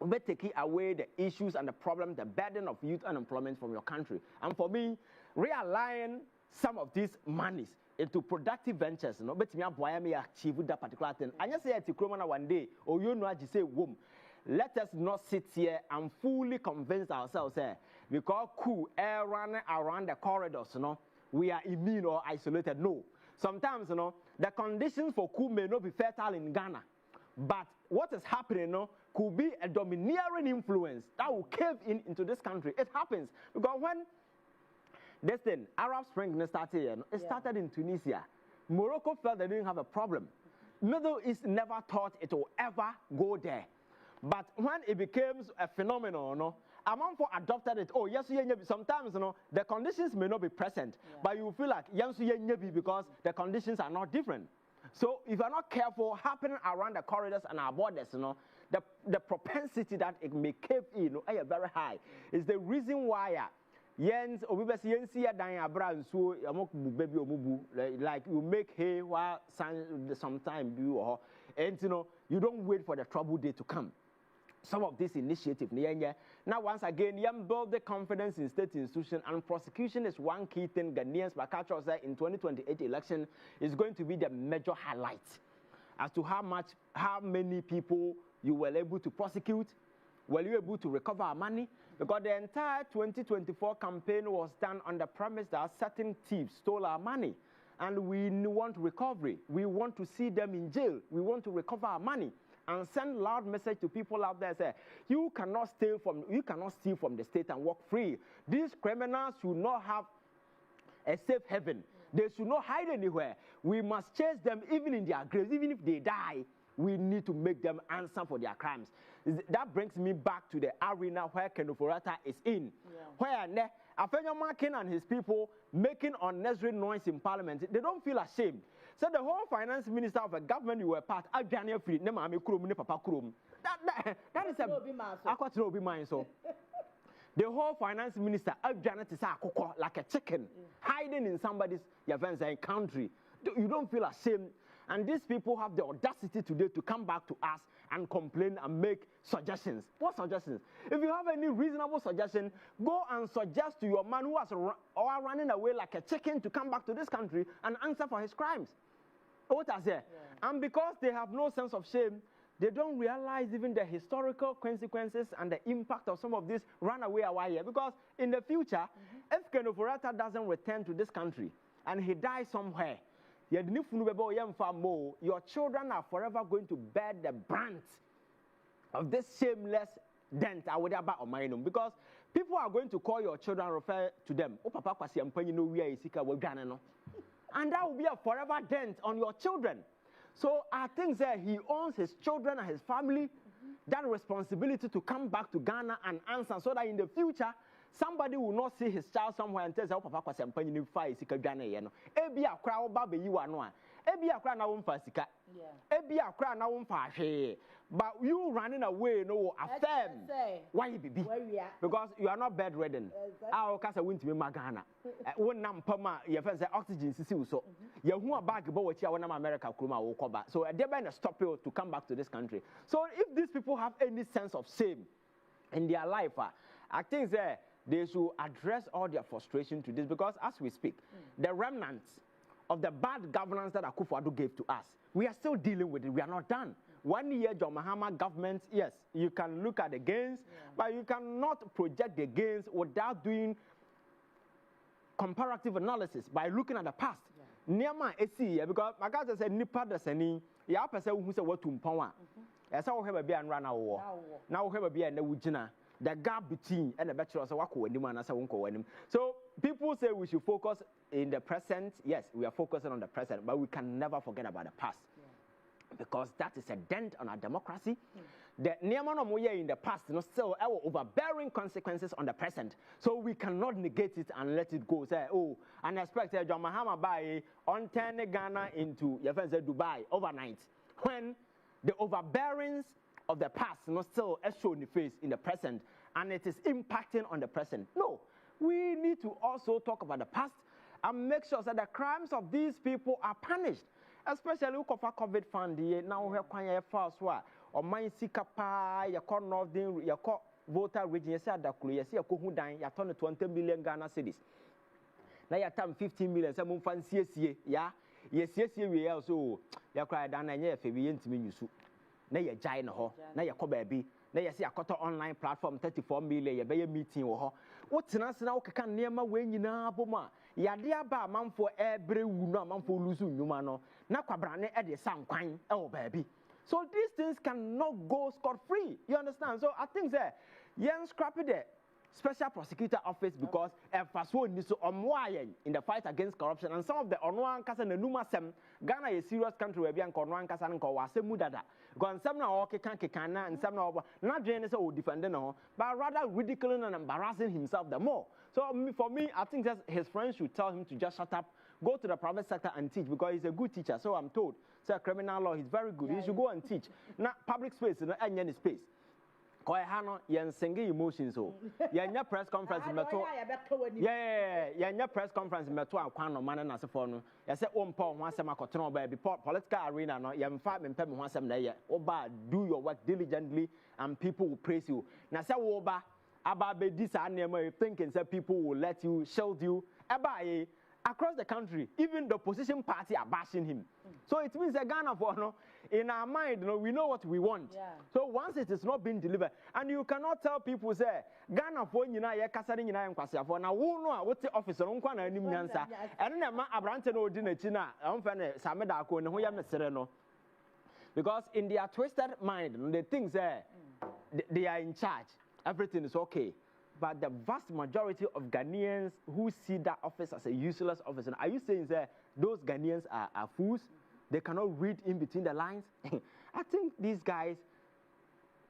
we take away the issues and the problems, the burden of youth unemployment from your country. And for me, realigning some of these monies into productive ventures, but me achieve that particular thing. I just say to Kromana one day, or you know, I just say, womb. Let us not sit here and fully convince ourselves because coup air running around the corridors, we are immune or isolated. No. Sometimes, the conditions for coup may not be fertile in Ghana. But what is happening could be a domineering influence that will cave into this country. It happens because when this thing, Arab Spring started, it started in Tunisia. Morocco felt they didn't have a problem. Middle East never thought it will ever go there. But when it becomes a phenomenon, among for adopted it. Oh, yes, sometimes the conditions may not be present, but you feel like yes, because the conditions are not different. So if you're not careful, happening around the corridors and our borders, the propensity that it may cave in is very high. It's the reason why like you make hay while sometime do and you don't wait for the trouble day to come. Some of this initiative now once again build the confidence in state institutions, and prosecution is one key thing Ghanaians by culture say in 2028 election is going to be the major highlight as to how many people you were able to prosecute, were you able to recover our money, because the entire 2024 campaign was done on the premise that certain thieves stole our money and we want recovery. We want to see them in jail. We want to recover our money and send loud message to people out there say you cannot steal from the state and walk free. These criminals should not have a safe haven. They should not hide anywhere. We must chase them even in their graves. Even if they die, we need to make them answer for their crimes. That brings me back to the arena where Kenoforata is in. Where Afenyo Markin and his people making unnecessary noise in Parliament, they don't feel ashamed. So the whole finance minister of a government you were part, that is a so. The whole finance minister, like a chicken, hiding in somebody's country. You don't feel ashamed. And these people have the audacity today to come back to us and complain and make suggestions. What suggestions? If you have any reasonable suggestion, go and suggest to your man who was running away like a chicken to come back to this country and answer for his crimes. What I say? And because they have no sense of shame, they don't realize even the historical consequences and the impact of some of this runaway away. Because in the future, if Kenoforata doesn't return to this country and he dies somewhere, your children are forever going to bear the brunt of this shameless dent because people are going to call your children, refer to them. And that will be a forever dent on your children. So I think that he owns his children and his family that responsibility to come back to Ghana and answer, so that in the future somebody will not see his child somewhere and tell us, "Papa, kwasi ampanyi ni fa isika Ghana ye no." Ebi akra wo ba be yi wa no a. Ebi akra na wo mfa sika. Ebi akra na wo mfa hwe. But you running away no affirm. Why you be? Because you are not bedridden. Ah, o kasa wintimi magana. Won nam pama ye fe say oxygen sisi wo so. Ye hu a bag bo wachi a won am America kroma wo koba. So they been stop you to come back to this country. So if these people have any sense of shame in their life, I think that they should address all their frustration to this, because as we speak, the remnants of the bad governance that Akufo-Addo gave to us, we are still dealing with it. We are not done. 1 year John Mahama government, yes, you can look at the gains, but you cannot project the gains without doing comparative analysis by looking at the past. Niama esi because my guy said nipa da sani ya pese hu se watu mpon a esa wo heba bia nra na wo na wo heba bia na wugina the gap between and the bachelor so wako wanim and asa wonko wanim. So people say we should focus in the present. Yes, we are focusing on the present, but we can never forget about the past. Because that is a dent on our democracy. The Niamano Moye in the past, still our overbearing consequences on the present. So we cannot negate it and let it go. Say, oh, and expect John Mahama buy on turn Ghana into Dubai overnight. When the overbearings of the past still show in the face in the present, and it is impacting on the present. No, we need to also talk about the past and make sure that the crimes of these people are punished. Especially with COVID fund, now we have fast or mine sikapa, your corner northern, your voter region, you said that you see a Kuhudan, you turn 20 million Ghana cedis. Now you turn 15 million, some fancy, yeah, yes, we also, you cry down and yeah, if you intimate you. Now you're giant, now you're baby. Now you see a quarter online platform, 34 million, you buy meeting or what's now can near my way in Aboma. Yadia ba man for every woman, man for losing you mano. Na kwabrane at the sound quine, oh baby. So these things cannot go scot-free. You understand? So I think that young scrappy there. Special prosecutor office because FASO needs to in the fight against corruption and some of the Onwan Kasa and Numa Sem Ghana is a serious country where Bian Konwan Kasa and Kawase Mudada. Gone some now okay can and some now not Jane so defending but rather ridiculing and embarrassing himself the more. So for me, I think that his friends should tell him to just shut up, go to the private sector and teach because he's a good teacher. So I'm told. So criminal law, he's very good. He should go and teach. Not public space, any space. Koi hano yen singing emotions so yen press conference meto yen press conference meto akwan no man na sefo no ye se ompa ho asem akotono ba bi political arena no yen fa mempem ho asem na ye oba do your work diligently and people will praise you na se wo ba aba be dis anema you thinking say people will let you shield you aba across the country, even the opposition party are bashing him. So it means that Ghana for no, in our mind, we know what we want. Yeah. So once it is not being delivered, and you cannot tell people say Ghana for you na for now who know what the officer on kwana nim nyansa and na ma abrante no di na china amfane sameda ko ne ho ya mesere no because in their twisted mind they think they are in charge, everything is okay. But the vast majority of Ghanaians who see that office as a useless office, are you saying that those Ghanaians are fools? They cannot read in between the lines? I think these guys,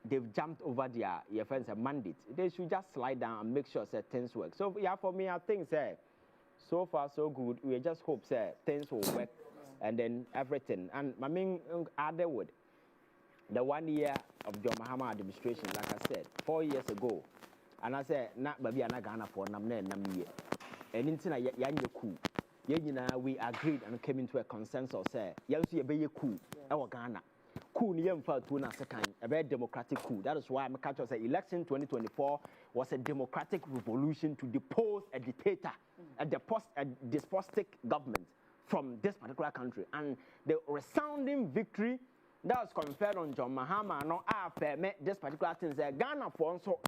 they've jumped over their friends' mandate. They should just slide down and make sure that things work. So, yeah, for me, I think so far so good. We just hope things will work and then everything. And I mean, other word, the 1 year of John Mahama administration, like I said, 4 years ago, and I said, not baby, I'm not Ghana for nam year. And in Tina, you're cool. We agreed and came into a consensus. You see a very cool, our Ghana. Cool, near for 2 seconds, a very democratic coup. That is why I'm catch say election 2024 was a democratic revolution to depose a dictator, a despotic government from this particular country. And the resounding victory that was conferred on John Mahama, no, this particular thing, Ghana for so.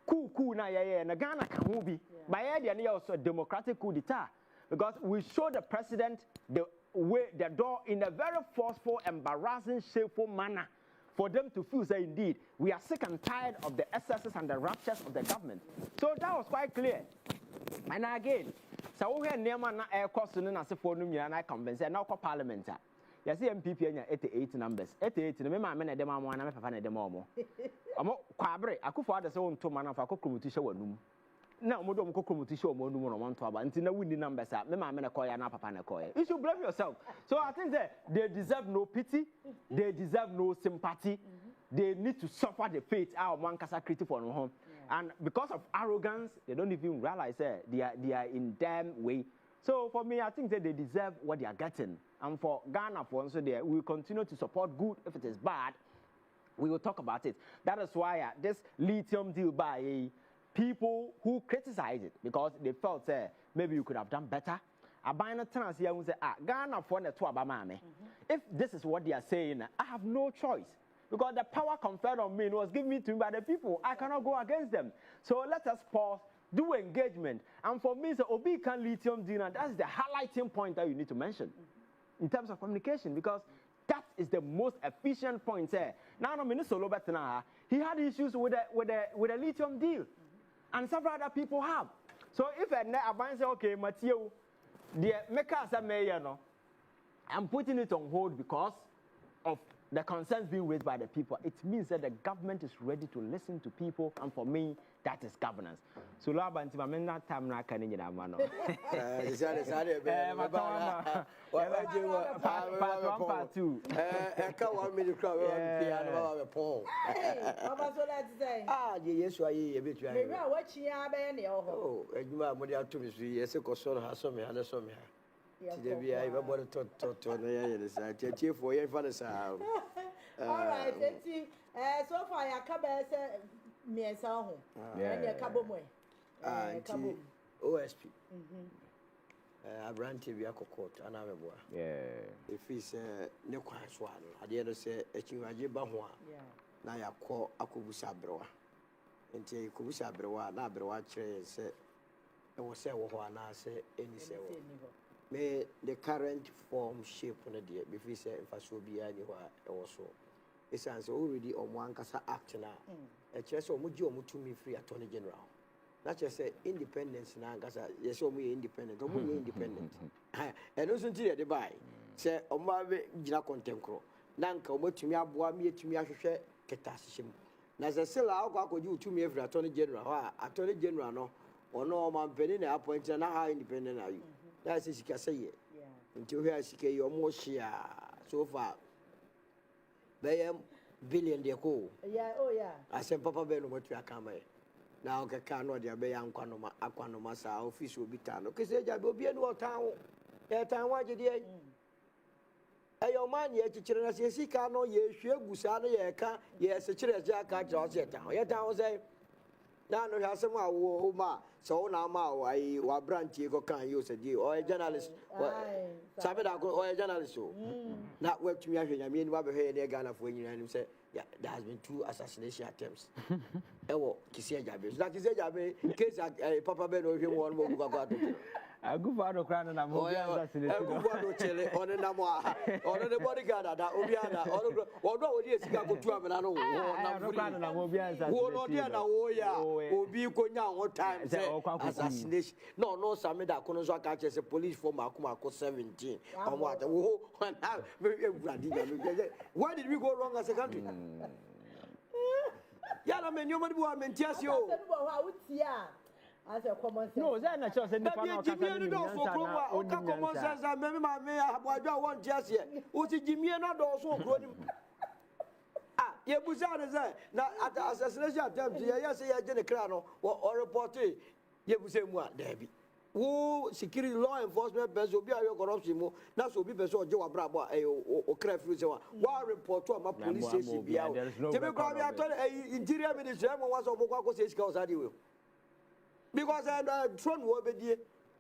Coup na na Ghana can be by the also democratic coup d'etat because we show the president the door in a very forceful, embarrassing, shameful manner for them to feel that indeed we are sick and tired of the excesses and the ruptures of the government. So that was quite clear. And again, so we have near na air cost and as a phone and I convince now call Parliament. Yes, MPP and 88 numbers. 88, no, my men at the mamma and I'm a demo. I'm quabre. I could father so on 2 man of a cockroach show. Now, Modom cockroach show more than 1 to about until the winning numbers are. My men acquire an upper panacoy. You should blame yourself. So I think that they deserve no pity, they deserve no sympathy. They need to suffer the fate out of one casa critic for home. And because of arrogance, they don't even realize they are in damn way. So for me, I think that they deserve what they are getting. And for Ghana, for also there, we will continue to support good. If it is bad, we will talk about it. That is why this lithium deal by people who criticize it because they felt maybe you could have done better. Ghana for the two. If this is what they are saying, I have no choice. Because the power conferred on me was given to me by the people. I cannot go against them. So let us pause do engagement. And for me, so Obi can lithium dinner. That's the highlighting point that you need to mention in terms of communication, because that is the most efficient point there. Now, he had issues with a lithium deal, and several other people have. So if I say, okay, Matthew, the maker as a mayor, no, I'm putting it on hold because of the concerns being raised by the people. It means that the government is ready to listen to people, and for me, that is governance. So, Laban, I'm not time now. Can you know? Part 1, part 2. I can't want me to cry. Yes, I am. Maybe I watch you. Oh, you are more to me. Yes, of course, I saw me. I saw me. Today, I have about to for your father's house. All right, so far, I come me and so and your cabo OSP. I ran TV court and I will. If he's no quite one, I dare say, a chingaji bahua. Now I call Akubusa Broa. Until Kubusa Broa, now Broa said, I was say, what I say, any say. May the current form shape on the day before say if I should be anywhere also. It's already on one casa act now. A chess or Mujo to me free attorney general. Not just say independence now, yes, or me independent, or me independent. And also to the buy. Say, O my Gina Contempro. Nanka, what to me, I bought me to me, I should share catastrophe. Now, the seller, I'll go you to me every attorney general. Attorney general, no, or no, man, penny appointed, and how independent are you? That's what she can say. Until here, she can your share so far. They am billion de co. Yeah, oh, yeah. I said, Papa Ben, what you are coming. Now, cannot be a bayan aquanomasa office will be town. Okay, say, I will be in what town. That time, what you did. A your man, yet, children, as you see, cannot, ye, sure, Gusana, ye can't, yes, a children, Jack, George, yet town. Yet, I was say, now, no, has some ma. So now, I was branching, can use a deal or a journalist. Sabeda or a journalist. Not work to me. I mean, what behavior they're gonna for you and say, yeah, there has been 2 assassination attempts. Oh, Kissia Jabez. Like you said, in case Papa Ben or him one more about it. I go for the crown and I'm on the Namoa or the bodyguard that Obiana or no, yes, I go to him and I know. Obi Konya, what time assassination? No, Sameda Konoza catches a police for Makumako 17 or what? Why did we go wrong as a country? Yeah, I mean, you might be a you. As a common sense. No, that's not just a Jimmy for common sense. I remember my mayor, I want just yet. What's it, Jimmy, and not also grown? Ah, yeah, Busan is there. Now, at the assassination attempt, yes, I did a crown or reported. Yeah, we say what, Debbie. Who security law enforcement person will be a corruption. That's what people saw Joe Brabo or Crefuse. One report to my police station. Interior Minister was over what says goes anyway. Because I throne will be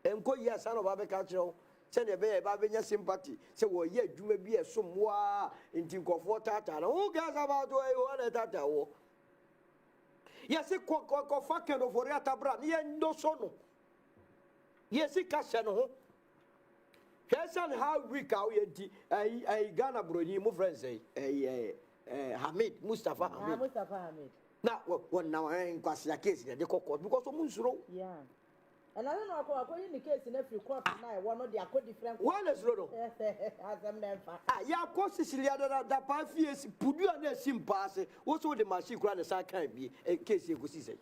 and go yes, son of agricultural. Send a bear, Babina sympathy. So, well, yet you may be a somewhere in think of what Tata. Who cares about where you want a Tata? Yes, a fucking of Oriata Brand, yeah, no son. Yes, it can send home. Yes, and how weak are we? A Ghana Bruni, my friends say, Hamid, Mustafa Hamid. Now, one now I ain't got a case in the court because of Musro. Yeah. And I don't know according to the case in every quarter now, one of the different. One is Rodo. Yeah, of course, Sicilia, that 5 years, put you on the sim pass. Also, the machine grant as I can be a case you could see.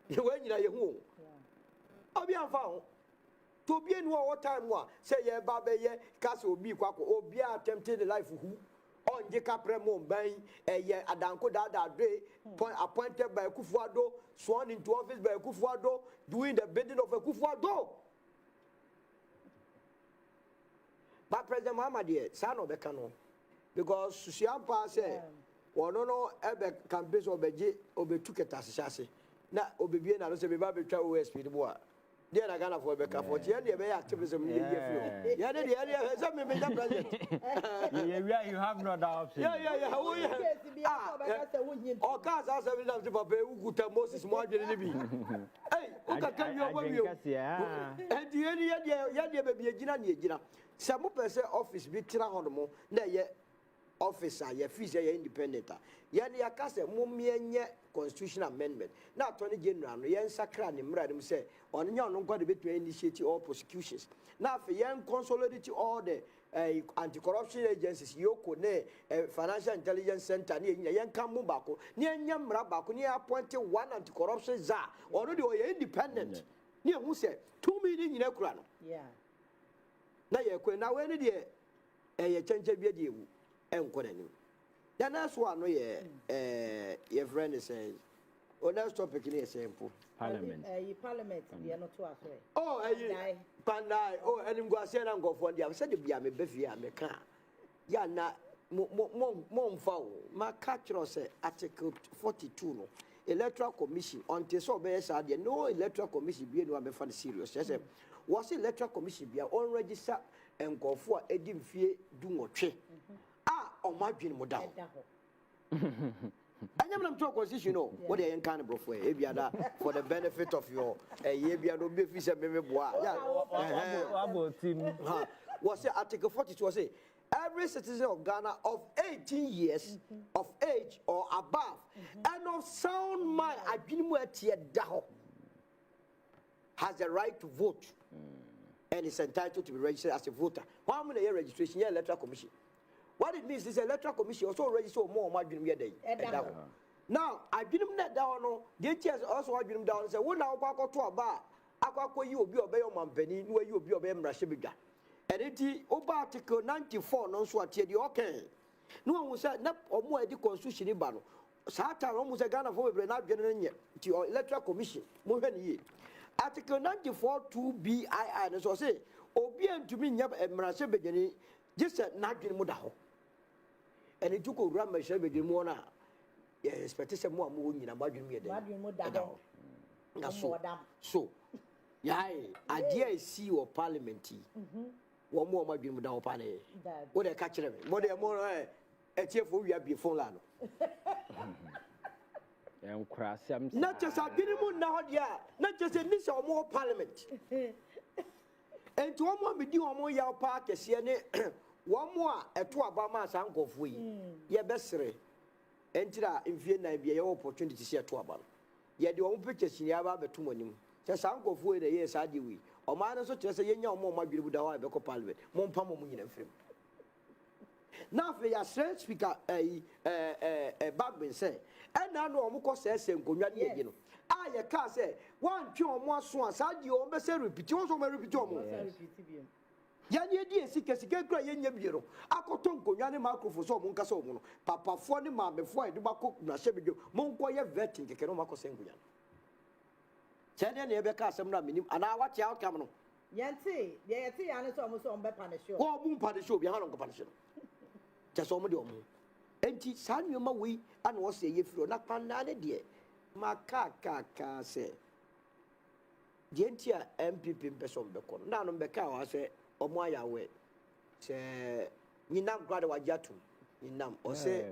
You went in your home. I'll be found. To be in what time one, say, yeah, Baba, yeah, Castle be quack or be attempted the life who. On the Capremon Bay, a Adanko that day, appointed by Kufuado, sworn into office by Kufuado, doing the bidding of a Kufuado. But President Mama, dear, son of the canon, because Susiampa said, or no, ever campaigns or Beji or Betuket as chassis. Now, Obibian, I don't say, Baby, OSP the boy. Dear Nagana for Becca for Jenny, very activism. Yeah, some president. Yeah, you have no doubt. Yeah. Or cars are 7 of the Papa who could Moses more than Libby. Hey, who can tell you what you and the end, baby, a Gina. Some person office be Tirahomo, nay, officer, your fees are independent. Yanni, cast a mummy constitutional amendment. Now, Tony General, Yan Sacran, Mradam say, on young got a bit to initiate all prosecutions. Now, for young consolidate all the anti-corruption agencies, Yoko, Financial Intelligence Center, near Yan Kamubako, near Yam Rabako, near appointed one anti-corruption czar, already independent. Near who said 2 million in a crown. Yeah. Now, when it is a change of your and Conan. Then that's one way your friend is saying, oh, that's topic in a simple Parliament. Parliament, they are not too afraid. Oh, Pandai, oh, and I'm going to say, I'm going for the other side of the Yami Befi, I'm a car. Yana, Mom foul, my catcher say, Article 42. Electoral Commission until so best idea no electoral commission be no be for serious yes was electoral commission be on register and go for edim fie do nwotwe o ma dwen mo da anyam nam to constitution no what dey kan bro for e bia da for the benefit of your ye bia do be fi se me boa About team. Was Article 42 was say every citizen of Ghana of 18 years of age or above and of sound mind has the right to vote and is entitled to be registered as a voter. How many year registration? Yeah, electoral commission. What it means is electoral commission also register more day. Now, I didn't let down. No, the chairs also I didn't down and say, "Well, now I go to a bar. I go you be obey your man penny, where you be obey Mrashibiga." And it is over Article 94 non so at the okay. No one was said, Nap or more the constitution in Bano. Satan almost a Ghana for a general to your electoral commission. Moheni. Article 94 2 and so say, Obian to me, Yab and Marasebegani, just said Nagin Mudaho. And it took a ram by Shebegimona. Yes, expectation more moving in a margin me. So, yea, I dare see your parliament. One more might be without pane. What a catch them. More than more a cheerful we have before Lano. Not just a minimum now, yeah, not just a miss or more parliament. And to one more be due on more yard park, one more at 2 Obama's uncle for we. Ye best say, enter in Vienna be your opportunity to see a 2 Obama. Yet the own pictures in Yaba 2 morning. Just uncle for the years I do we. O man so just a young more might be with our Beko Parliament. Mon Pamo in film. Now for your strength speaker a Bagman say, and now no more says and Gunyani again. I can't say 1 2 more swans. I do almost repeat also my repeat. Yanni dear sick as a great young bureau. I could talk Gunyani Marco for so Muncaso. Papa for the man before I do my cook, Nashebigo, Moncoya vetting, the Canomaco Sanguyan. Channel never cast some minimum, and I watch out come on. Yancy, and it's almost on by Panisho. Oh, boom, Panisho behind on compassion. Just on the and tea, son, you my way, and was say if you're not panana, dear. Macaca say. Gentia MPP person becon. Now on Becca, I say, or my way. Say, you now graduate Jatu. You know, or say,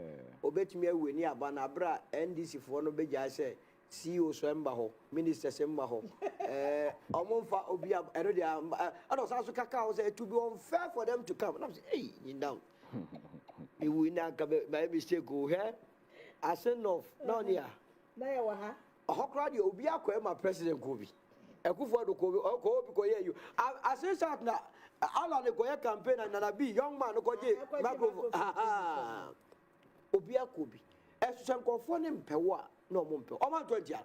obey me when near Banabra, and this if one obey, I say. CEO Swembaho, Minister Sembaho, Omonfa Obia, I was also Cacao said to be unfair for them to come. And I'm saying, hey, you know, you will not come by mistake go here. I said, no, no, near. Now, a hawk radio, Obia, my president Kobe. A good for the Kobe, or Kobe, go here. You. I said, now, I'll the Goya campaign and I be young man, Obia Kobe. As some conforming Pewa. No mumpo. O man 20 ya.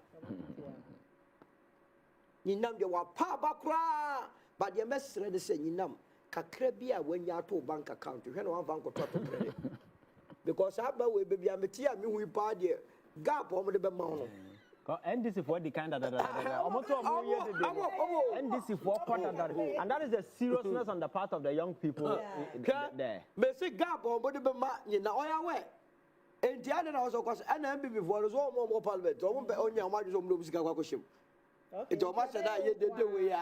Ni nam de wa pa bakra, but the mestre de say ni nam kakra bia when ya to bank account. Hwe no wan bank to credit. Because aba we baby ameti a me hu pa de gap o mo de be ma no. And this is what the kind of and this is what and that is the seriousness on the part of the young people there. Me say gap o mo de be ma ni na o ya we. And the other also because NMB before was all more parliament. Onya Majo Musica Quacoshim. It's almost that you did the way.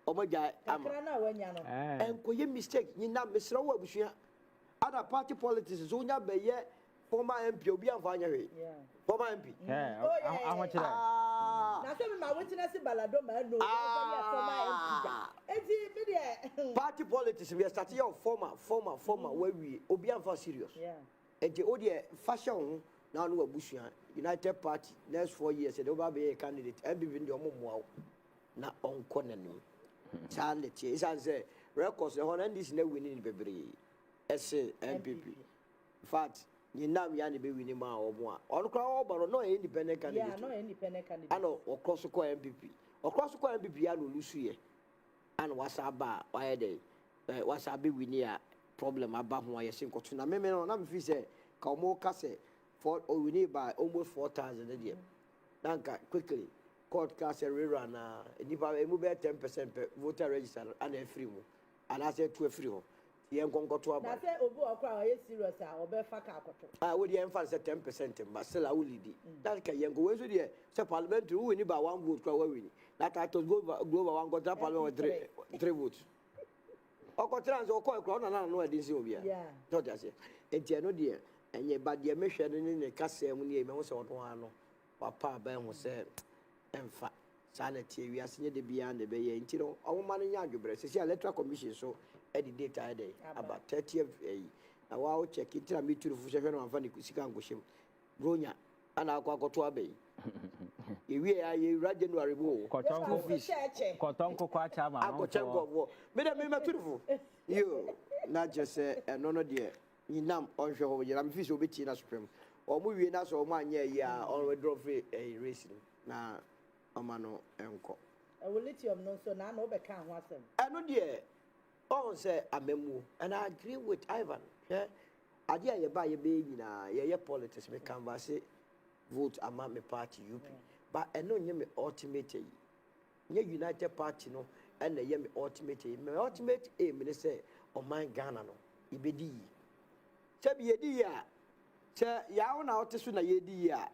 Oh my God, and could you mistake? You not miss Rowa. Other party politics is only by former MP, Afenyo. Former MP. How much? Now, some of my witness Baladoma no former MP. Party politics, we are starting out former where we Obianfa serious. And the Odia fashion now no Bushian, United Party, next 4 years, and over be a candidate, and be in the Omo now on Conan. Charlie, is as a records, the whole end is no winning baby. SA MPP. In fact, you know, we are winning more or more. On crowd, but no independent candidate. Yeah, no independent candidate. I know, or cross the MPP. Or cross the MPP, I will lose here. And what's our bar, why they? What's our be winning problem about why you think to Nameme on Namfi say, Kamo Casse, for we need by almost 4,000 a year. Nanka, quickly. Court cast a rerun, and if I move 10% per voter register and a free one. And I said to a free one. Young go to a I said, Obu, I'll serious, I'll be Fakakoto. I would emphasize 10%, but still I will lead. That can young go with you. So Parliament to win about 1 vote per winning. That I told Global one got up along 3 votes. Or trans or call crown and I know I didn't see over here. Yeah, not as it. And Tiano dear, and yet, but the mission in the castle when you most of one. Papa Ben was said, and fat. Sanity, we are seeing the beyond the bay, and you know, our money, you breast. See, electoral commission, so any data a day, about 30 of a. Now, I'll check it. I meet you for 7 and Fanny Kusikan Gushim. Bronya, and I'll go to a bay. If we are a January war, Cotton Coquachama, I'll check of war. Madame, beautiful. You, not just say, and no, dear. You know, on show, I'm fish will be Tina Supreme. Or moving us or 1 year, or drove a racing. Now, Amano enko. I will let you know so now no become what's them. I know dear. All say a memo, and I agree with Ivan. Yeah, I dear you buy a baby now, yeah, politics may canvass vote among me party UP. But I know you ultimate ye United Party no, and the yemi ultimate my ultimate aim in say on my Ghana no, ibedi. Sabi ye dia, say ya na otisuna ye dia.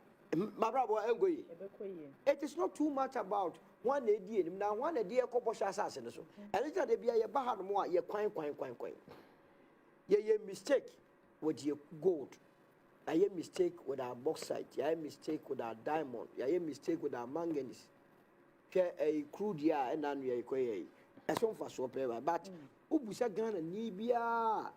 It is not too much about one idea. Now, one idea, Koposha assassin. And it's a be a bahad more, ye quine. Ye mistake with your gold. Ye mistake with our bauxite. Ye mistake with our diamond. Ye mistake with our manganese. A crude ya and then ye quay. As one for so paper. But Ubusa Ghana Nibia.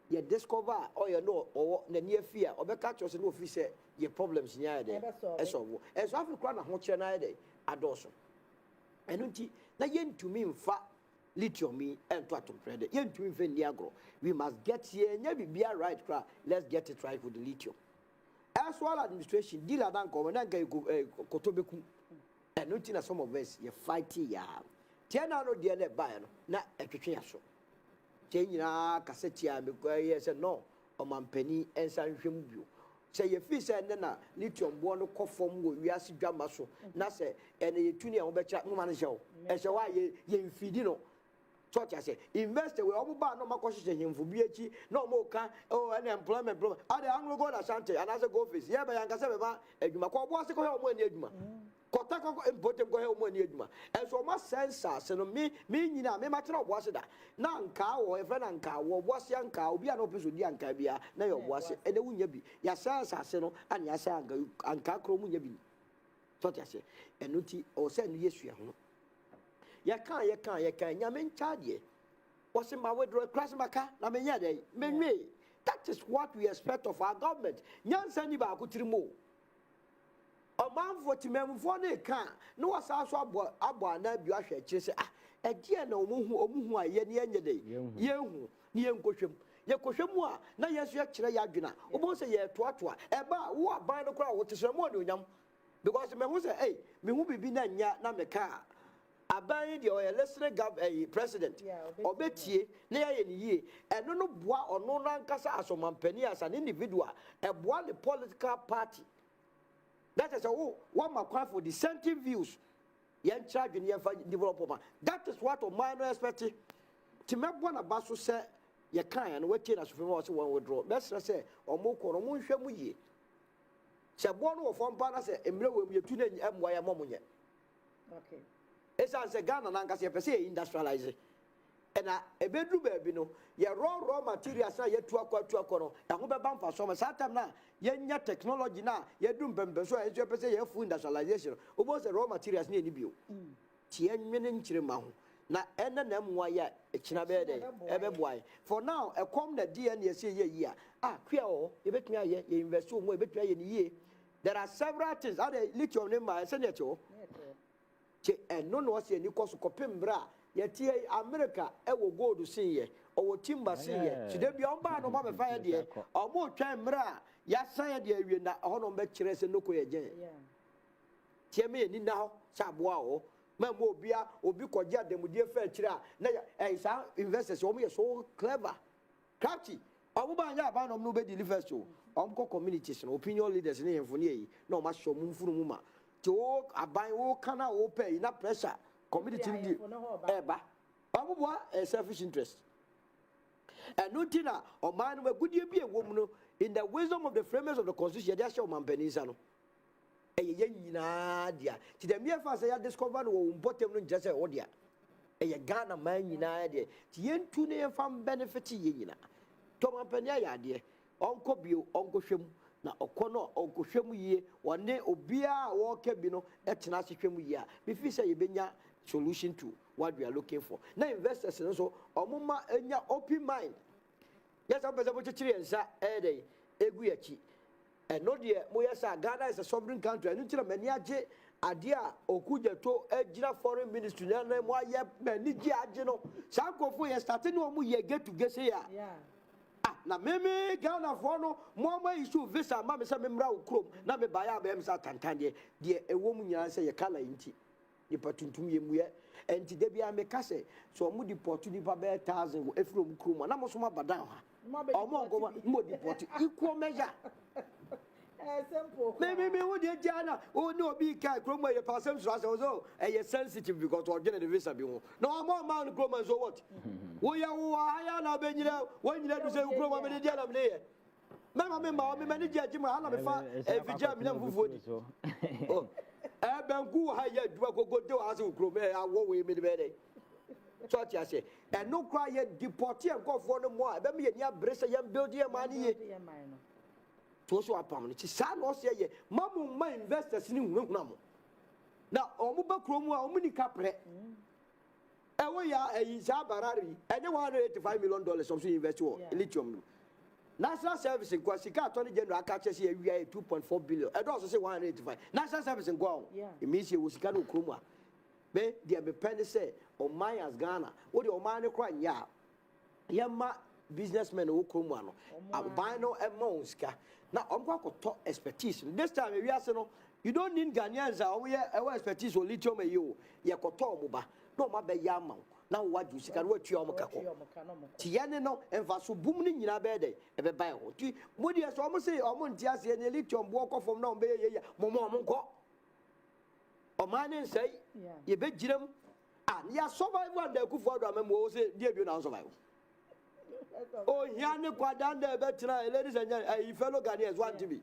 You discover or you know or the near fear or catch us no officer your problems near there. As often crown a hot channel day adorson. And na yen to me fa lithium me and to atom credit. Yen to me Niagro. We must get here never be a right cry. Let's get it right with the lithium. As well administration deal at Uncle and Kotobeku. And nothing some of us you fight ya. Tiana no dear buyer na a kitchen. Changina Cassetia, because said no, or Mampeni and San Jimbu. Say your fish and then lithium one conform with Yassi Jamaso, Nasa, and a tunia on Betcha Manajo, and so why ye feedino. Such as say, investor will all buy no more question for BH, no more can, oh, an employment problem. Are the Anglo Gold Asante, and as a go fish, yeah, by Ancasaba, and you might call what's the call when Edma. Kotako important go home when you and so much sense as me you know me matter of was that nanka or a friend anka or was young cow be an office with young cabia na your was and the winyabi ya sense as no and ya sang anka cromunyabi so I say and nuti or send yes you ya can yamin charge was in my way to class maka na me yade me that is what we expect of our government nyan send ba ku trimo a man for Timem for ne can no was also abo na bi ahwe kire se e die na omuhu a ye ne enya de yehu ne yenkwohwem ye kohwemu a na yesu ya kire ya adwena obo se ye toatoa e ba wo aban no kra wo tesere mo de onyam because me hu se me hu bibi na nya na me ka aban de o listening president obetie na ye ne yie eno no boa ono na nkasa asomampani as an individual e boa the political party. That is one more for dissenting views. Yen charge in development. That is what of minor expecting. To make one of us say, you can and waiting as we also one withdraw. Let's say, or more shamuye. Say one of one banner say, Emre will be tuning MY Momuye. Okay. Esa se Ghana na nkase pese industrialize. Ena ebedru baabi no ye raw materials na ye tu akwa no ho beba mfa so ma satam na ye nya technology na ye du mbembe so ye pese ye full industrialization obo se raw materials na ni bio tie nwene nkyire ma ho na ene na mwa ya ekina be de ebeboai for now ekom na die na ye se ye yi a kwia o ye betumi aye ye invest o mo ye betumi aye ni ye. There are several things are lithium ne ma se ne cho che eno no se ni koso kopembra yeti America ewo gold sin ye owo timber sin ye today bi on ba no ma me fa ye de omo twan mra ya san ye de awie na ho no be kire se noko ye gen tie me ni na ho sa boa o ma mo obia obi koje adamudie fa kire a na sa investors omo ye so clever crafty omo ba nya ba no no be deliver so omo communities no opinion leaders ne yemfo ne yi na o ma show mu mfuru mu ma to aban wo kana wo pay na pressure community di eba abubuwa selfish interest and nothing na o man we goodie bi ewo mu no in the wisdom of the framers of the constitution they show man penisa no eye nyina dia ti dem ye fa say ya discover no wo bottom no just say o dia eye Ghana man nyina dia ti yentu ne fa benefit ye nyina to man penia ya de onko bio onko hwem na okono onko hwem yie wone obia wo ka bi no etena se hwem yie a be fi say ye benya solution to what we are looking for. Now investors so omuma enya open mind. Yes, I'm better to chiri ensa ede egu yachi. And no dear moyasa Ghana is a sovereign country. And until many age adia okuja to ejina foreign ministry na mo ye mani ji age no. Sankofo ye starting no mu ye get to get say ya. Yeah. Na meme Ghana for no mo ma issue visa ma me say memra ukrom na me baya ba em sa tantan de ewo mu nyana say ye kala inti. Nipa tuntum yemuye enti de bia me kase so mu deport nipa be 1000 efrom krum na mo so ma badan ha omo ngoma mo deport equal measure simple me wo de jana o ni obi kai krum ye pasem so e sensitive because o gene the visa bi ho na omo man krum so what wo ya wo aya na be nyira wo nyira du se krum me de dia na me ye mama me ma me mani dia jima hala me fa e vija me na fufuo di oh bengu ha ya dua gogodo ase ukro me awo we me be dey so ti ase e no kra ye deport e nkofo no mo a be me ye ni abrese ye build ye man ye to so apam no ti sa no se ye mamu ma investors ni hunhuna mo na omo ba kro mu a omo ni kapre e wo ya e sa barari e de $185 million some invest wo lithium National Service in Kwasika Attorney General catches here 2.4 billion. I don't say 185. National Service in Guam. It means you was Kano Kruma. Be the penny say on my as Ghana. What the Omani cry ya. Yama businessmen who Krumano. Albino and Monska. Now I'm going to talk expertise. This time we are saying you don't need Ghanaians our expertise or lithium you. Yakoto Muba. No mabe yama. Now what you see can what you amokako tiene no enfaso bum ni nyina be de e be ban ho ti modi eso mo say o mo ntia se ne lithium bo ko fom na o be ye mo nko o mane nsai ye be giram ya survive and ku for do am mo say die bi na survive o hia ne kwada nda be tena ladies and gentlemen fellow Ghanaians want to be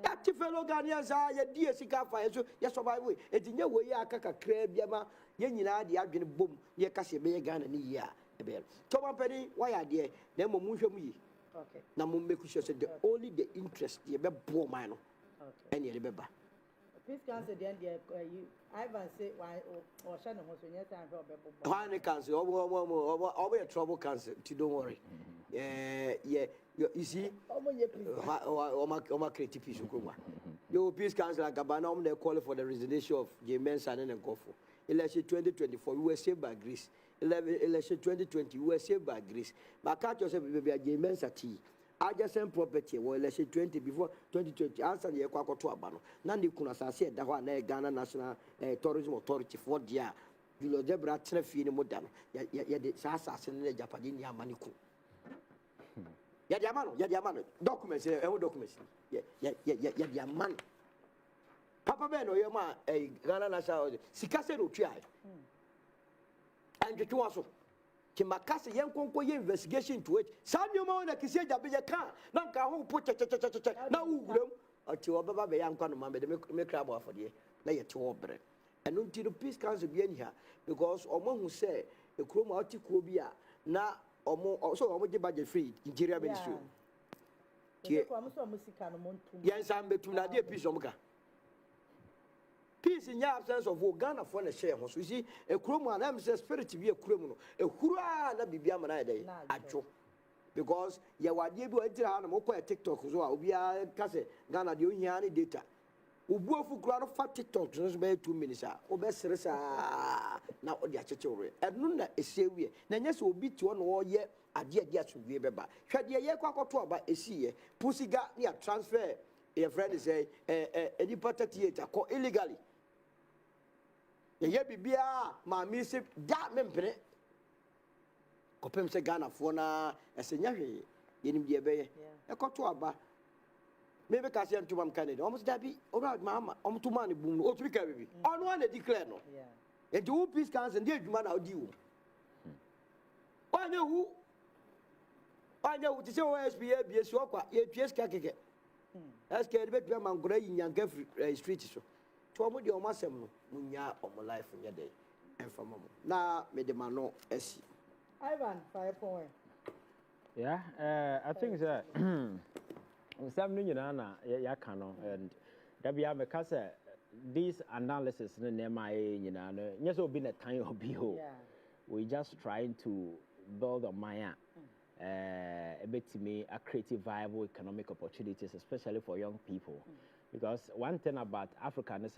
ya ti fellow Ghanaians ya die sika fa so ya survive e ti nye wo ya akaka kra bia ma ye nyina de adwene bom ye kase be ye Ghana ni yi a e be to man pani why ade na mo mu hwem yi okay na mo make sure say the only the interest ye be bo man no okay ene ye be ba peace council the end you Ivan say why or share no so nyeta an be bo why council o trouble council don't worry you see o ma create peace ko your peace council agabana they call for the resignation of James and Nkofo. Election 2024 we were saved by grace. Election 2020 we were saved by grace. But catch yourself be James ati adjacent property or election 20 before 2020 answer ye kwa to aba no na ne kuna sase da ho na Ghana National Tourism Authority for dia Julo Debra tena fie ne moda no ya de sase ne Japade ni amane ku ya di amano documents documents ya di amano papa be no yema Ghana National sikase no twa and to so ki makase yen konko ye investigation to it sanyo ma na kisi jabe ye kan na nka ho po che na wuguram ati obaba be yankwa no ma be me krabo afode na ye te obre and until the peace council be any here because omo who say a chroma article be na omo also omo budget free interior ministry. Yes, I'm between idea peace omka. Peace in your absence of Ghana for a share. So you see, a chroma and I'm spirit to be a criminal. A hurrah, not be beyond day. Actual. Because you are able to enter on a TikTok as well. We are Ghana, the only data. Ubu fu crowd of fat TikTok just by 2 minutes. Obeseresa now the achore. And none is say we. Nanyas will beat one or year a dear to be beba. Shad ye quack to about a sea. Pussy got near transfer. A friend is a deported theatre called illegally. Ye be beer, my missing that membre. Copem se Ghana for na a senyari. Yenim de bay. A cotoaba. Maybe Cassian to one candidate. Almost that be all right, mamma. To money boom. Oh, to be carried. On one declare no. And to peace council and dear man out you. I know who. I know to say OSBA be a swap. Ye PS Kake. As can be to a man gray in young street. So, to almost your massam, Munya on my life in your day. And for mama. Now, made the man know as Ivan, 5 point. Yeah, I think that. Some new nana ya kano and that be because this analysis in my yes will be a time of behold. We just trying to build on my a bit to me a creative viable economic opportunities, especially for young people. Because one thing about Africa is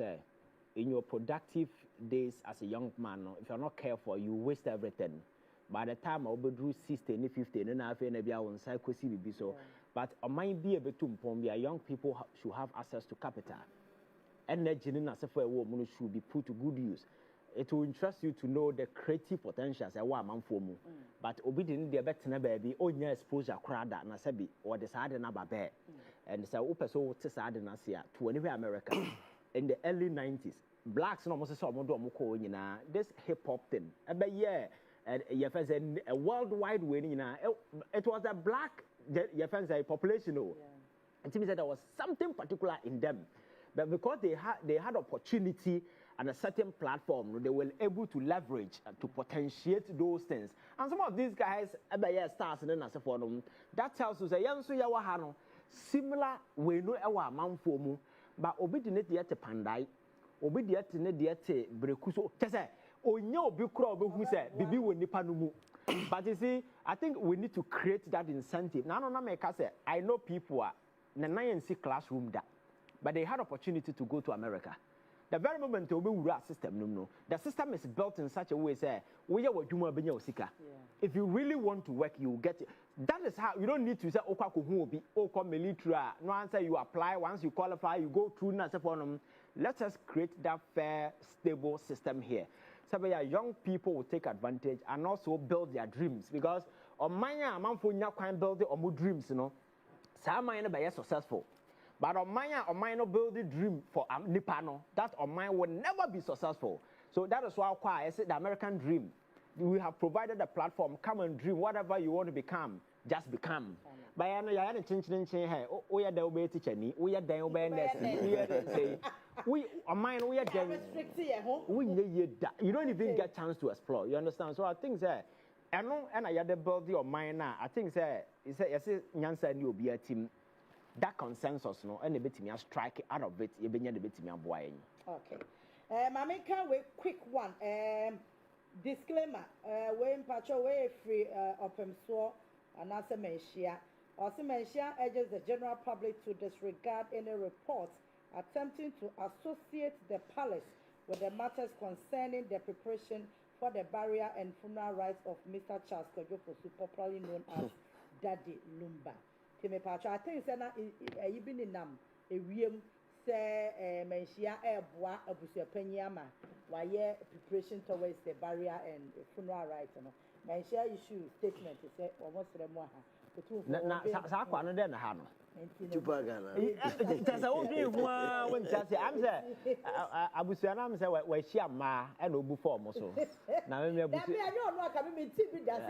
in your productive days as a young man, if you're not careful, you waste everything. By the time I'll be through 16, 15, and I feel maybe I will cycle CBB so. But I might be able to young people should have access to capital. Energy for a woman should be put to good use. It will interest you to know the creative potentials a woman for mu. But obedient the better baby, oh yeah, exposure crowd and sabi or the side and bear. And so Opeso to sad and Asia to anywhere America in the early 90s. Blacks no almost saw Modomoko, this hip hop thing. And a worldwide winning. It was a black population. And to me, there was something particular in them. But because they had opportunity and a certain platform, they were able to leverage to potentiate those things. And some of these guys, stars and then as for them, that tells us a young so yawahano similar we know our man for mu, but obedient yet a pandai, obedient yet a brekuso. Onyo bi kro be hu say bibi wo nipa no mu. But you see, I think we need to create that incentive. Now no make say I know people are na NC classroom that, but they had opportunity to go to America. The very moment we wura system no, the system is built in such a way say we are wadwuma benya osika. If you really want to work, you get it. That is how you don't need to say okwa ko hu obi, okwa military. No answer you apply once you qualify, you go through na say for them. Let us create that fair, stable system here. So young people will take advantage and also build their dreams because on my man for build their dreams, some mine be successful. But on mine build the dream for Nipano, that on mine will never be successful. So that is why I said the American dream. We have provided a platform, come and dream whatever you want to become, just become. But I know you are changing here. We are the way teacher, we are the way nurse. We are mine, we are then. You don't even get chance to explore. You understand? So I think that I know, and I had the body of mine now. I think that it's a Nyansa and you'll be a team. That consensus, no, and a bit me a strike out of it. You been a bit me a boy. Okay. Mammy can wait quick one. Disclaimer. When patch away free open source and answer mention. Also mention urges the general public to disregard any reports attempting to associate the palace with the matters concerning the preparation for the burial and funeral rites of Mr. Charles Kojofosu, popularly known as Daddy Lumba. I think it's even in Nam, a ream say Menshia Airbois, a Busia Penyama, while preparation towards the burial and funeral rites. Menshia issue statement to say almost the Moha. Sakwana then Hano. That's all day when Chassis answer. Abusianam said, where she am ma and Obu form also. Now, I don't know coming in TV that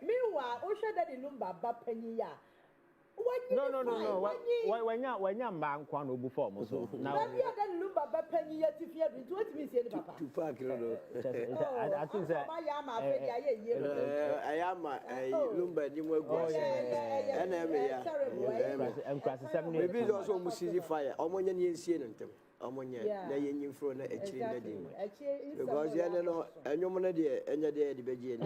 meanwhile, Osha that in Lumba Bapenia. No. When you're man, one will form also. Now, then look at penny yet if you have been what means, Papa. To park, I think that I am a lumber, you will go and cross the 7 maybe also almost easy fire. Almost any incident. Ammonia, laying in front of a chin. Because you know, and your money, and your day, the Beijing.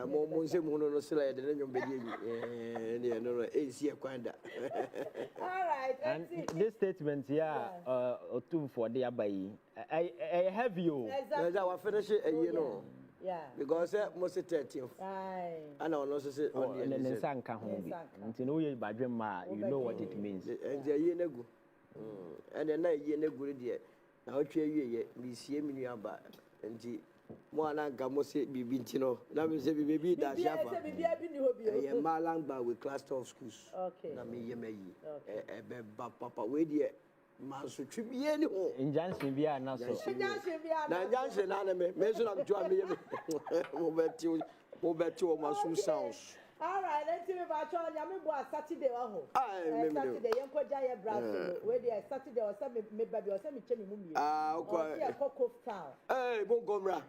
More Monsemono Slade than your Beijing. And no, it's here quite. All right, and this statement here, or two for the Abbey. I have you. As I will finish it, you know. Yeah. Because most 30th. And I also say, and then the sun come home. Until you by dream, you know what it means. And the year ago. And then I year good year. Now, we see a million about and the one Gamose be Bintino. Now we say, maybe that's a Malamba with cluster of schools. Okay. Nami Yemei, Papa, wait here. Master Tribune in Jansen, we are not so. Jansen, anime, measure of Johnny, Mobeto, Masu sounds. All right, let's see about Yamibo Saturday. Saturday, Uncle Jaya Brazil, where they are Saturday or some maybe or some Chimney. Okay, Cocoa Town. Hey, Bogomra.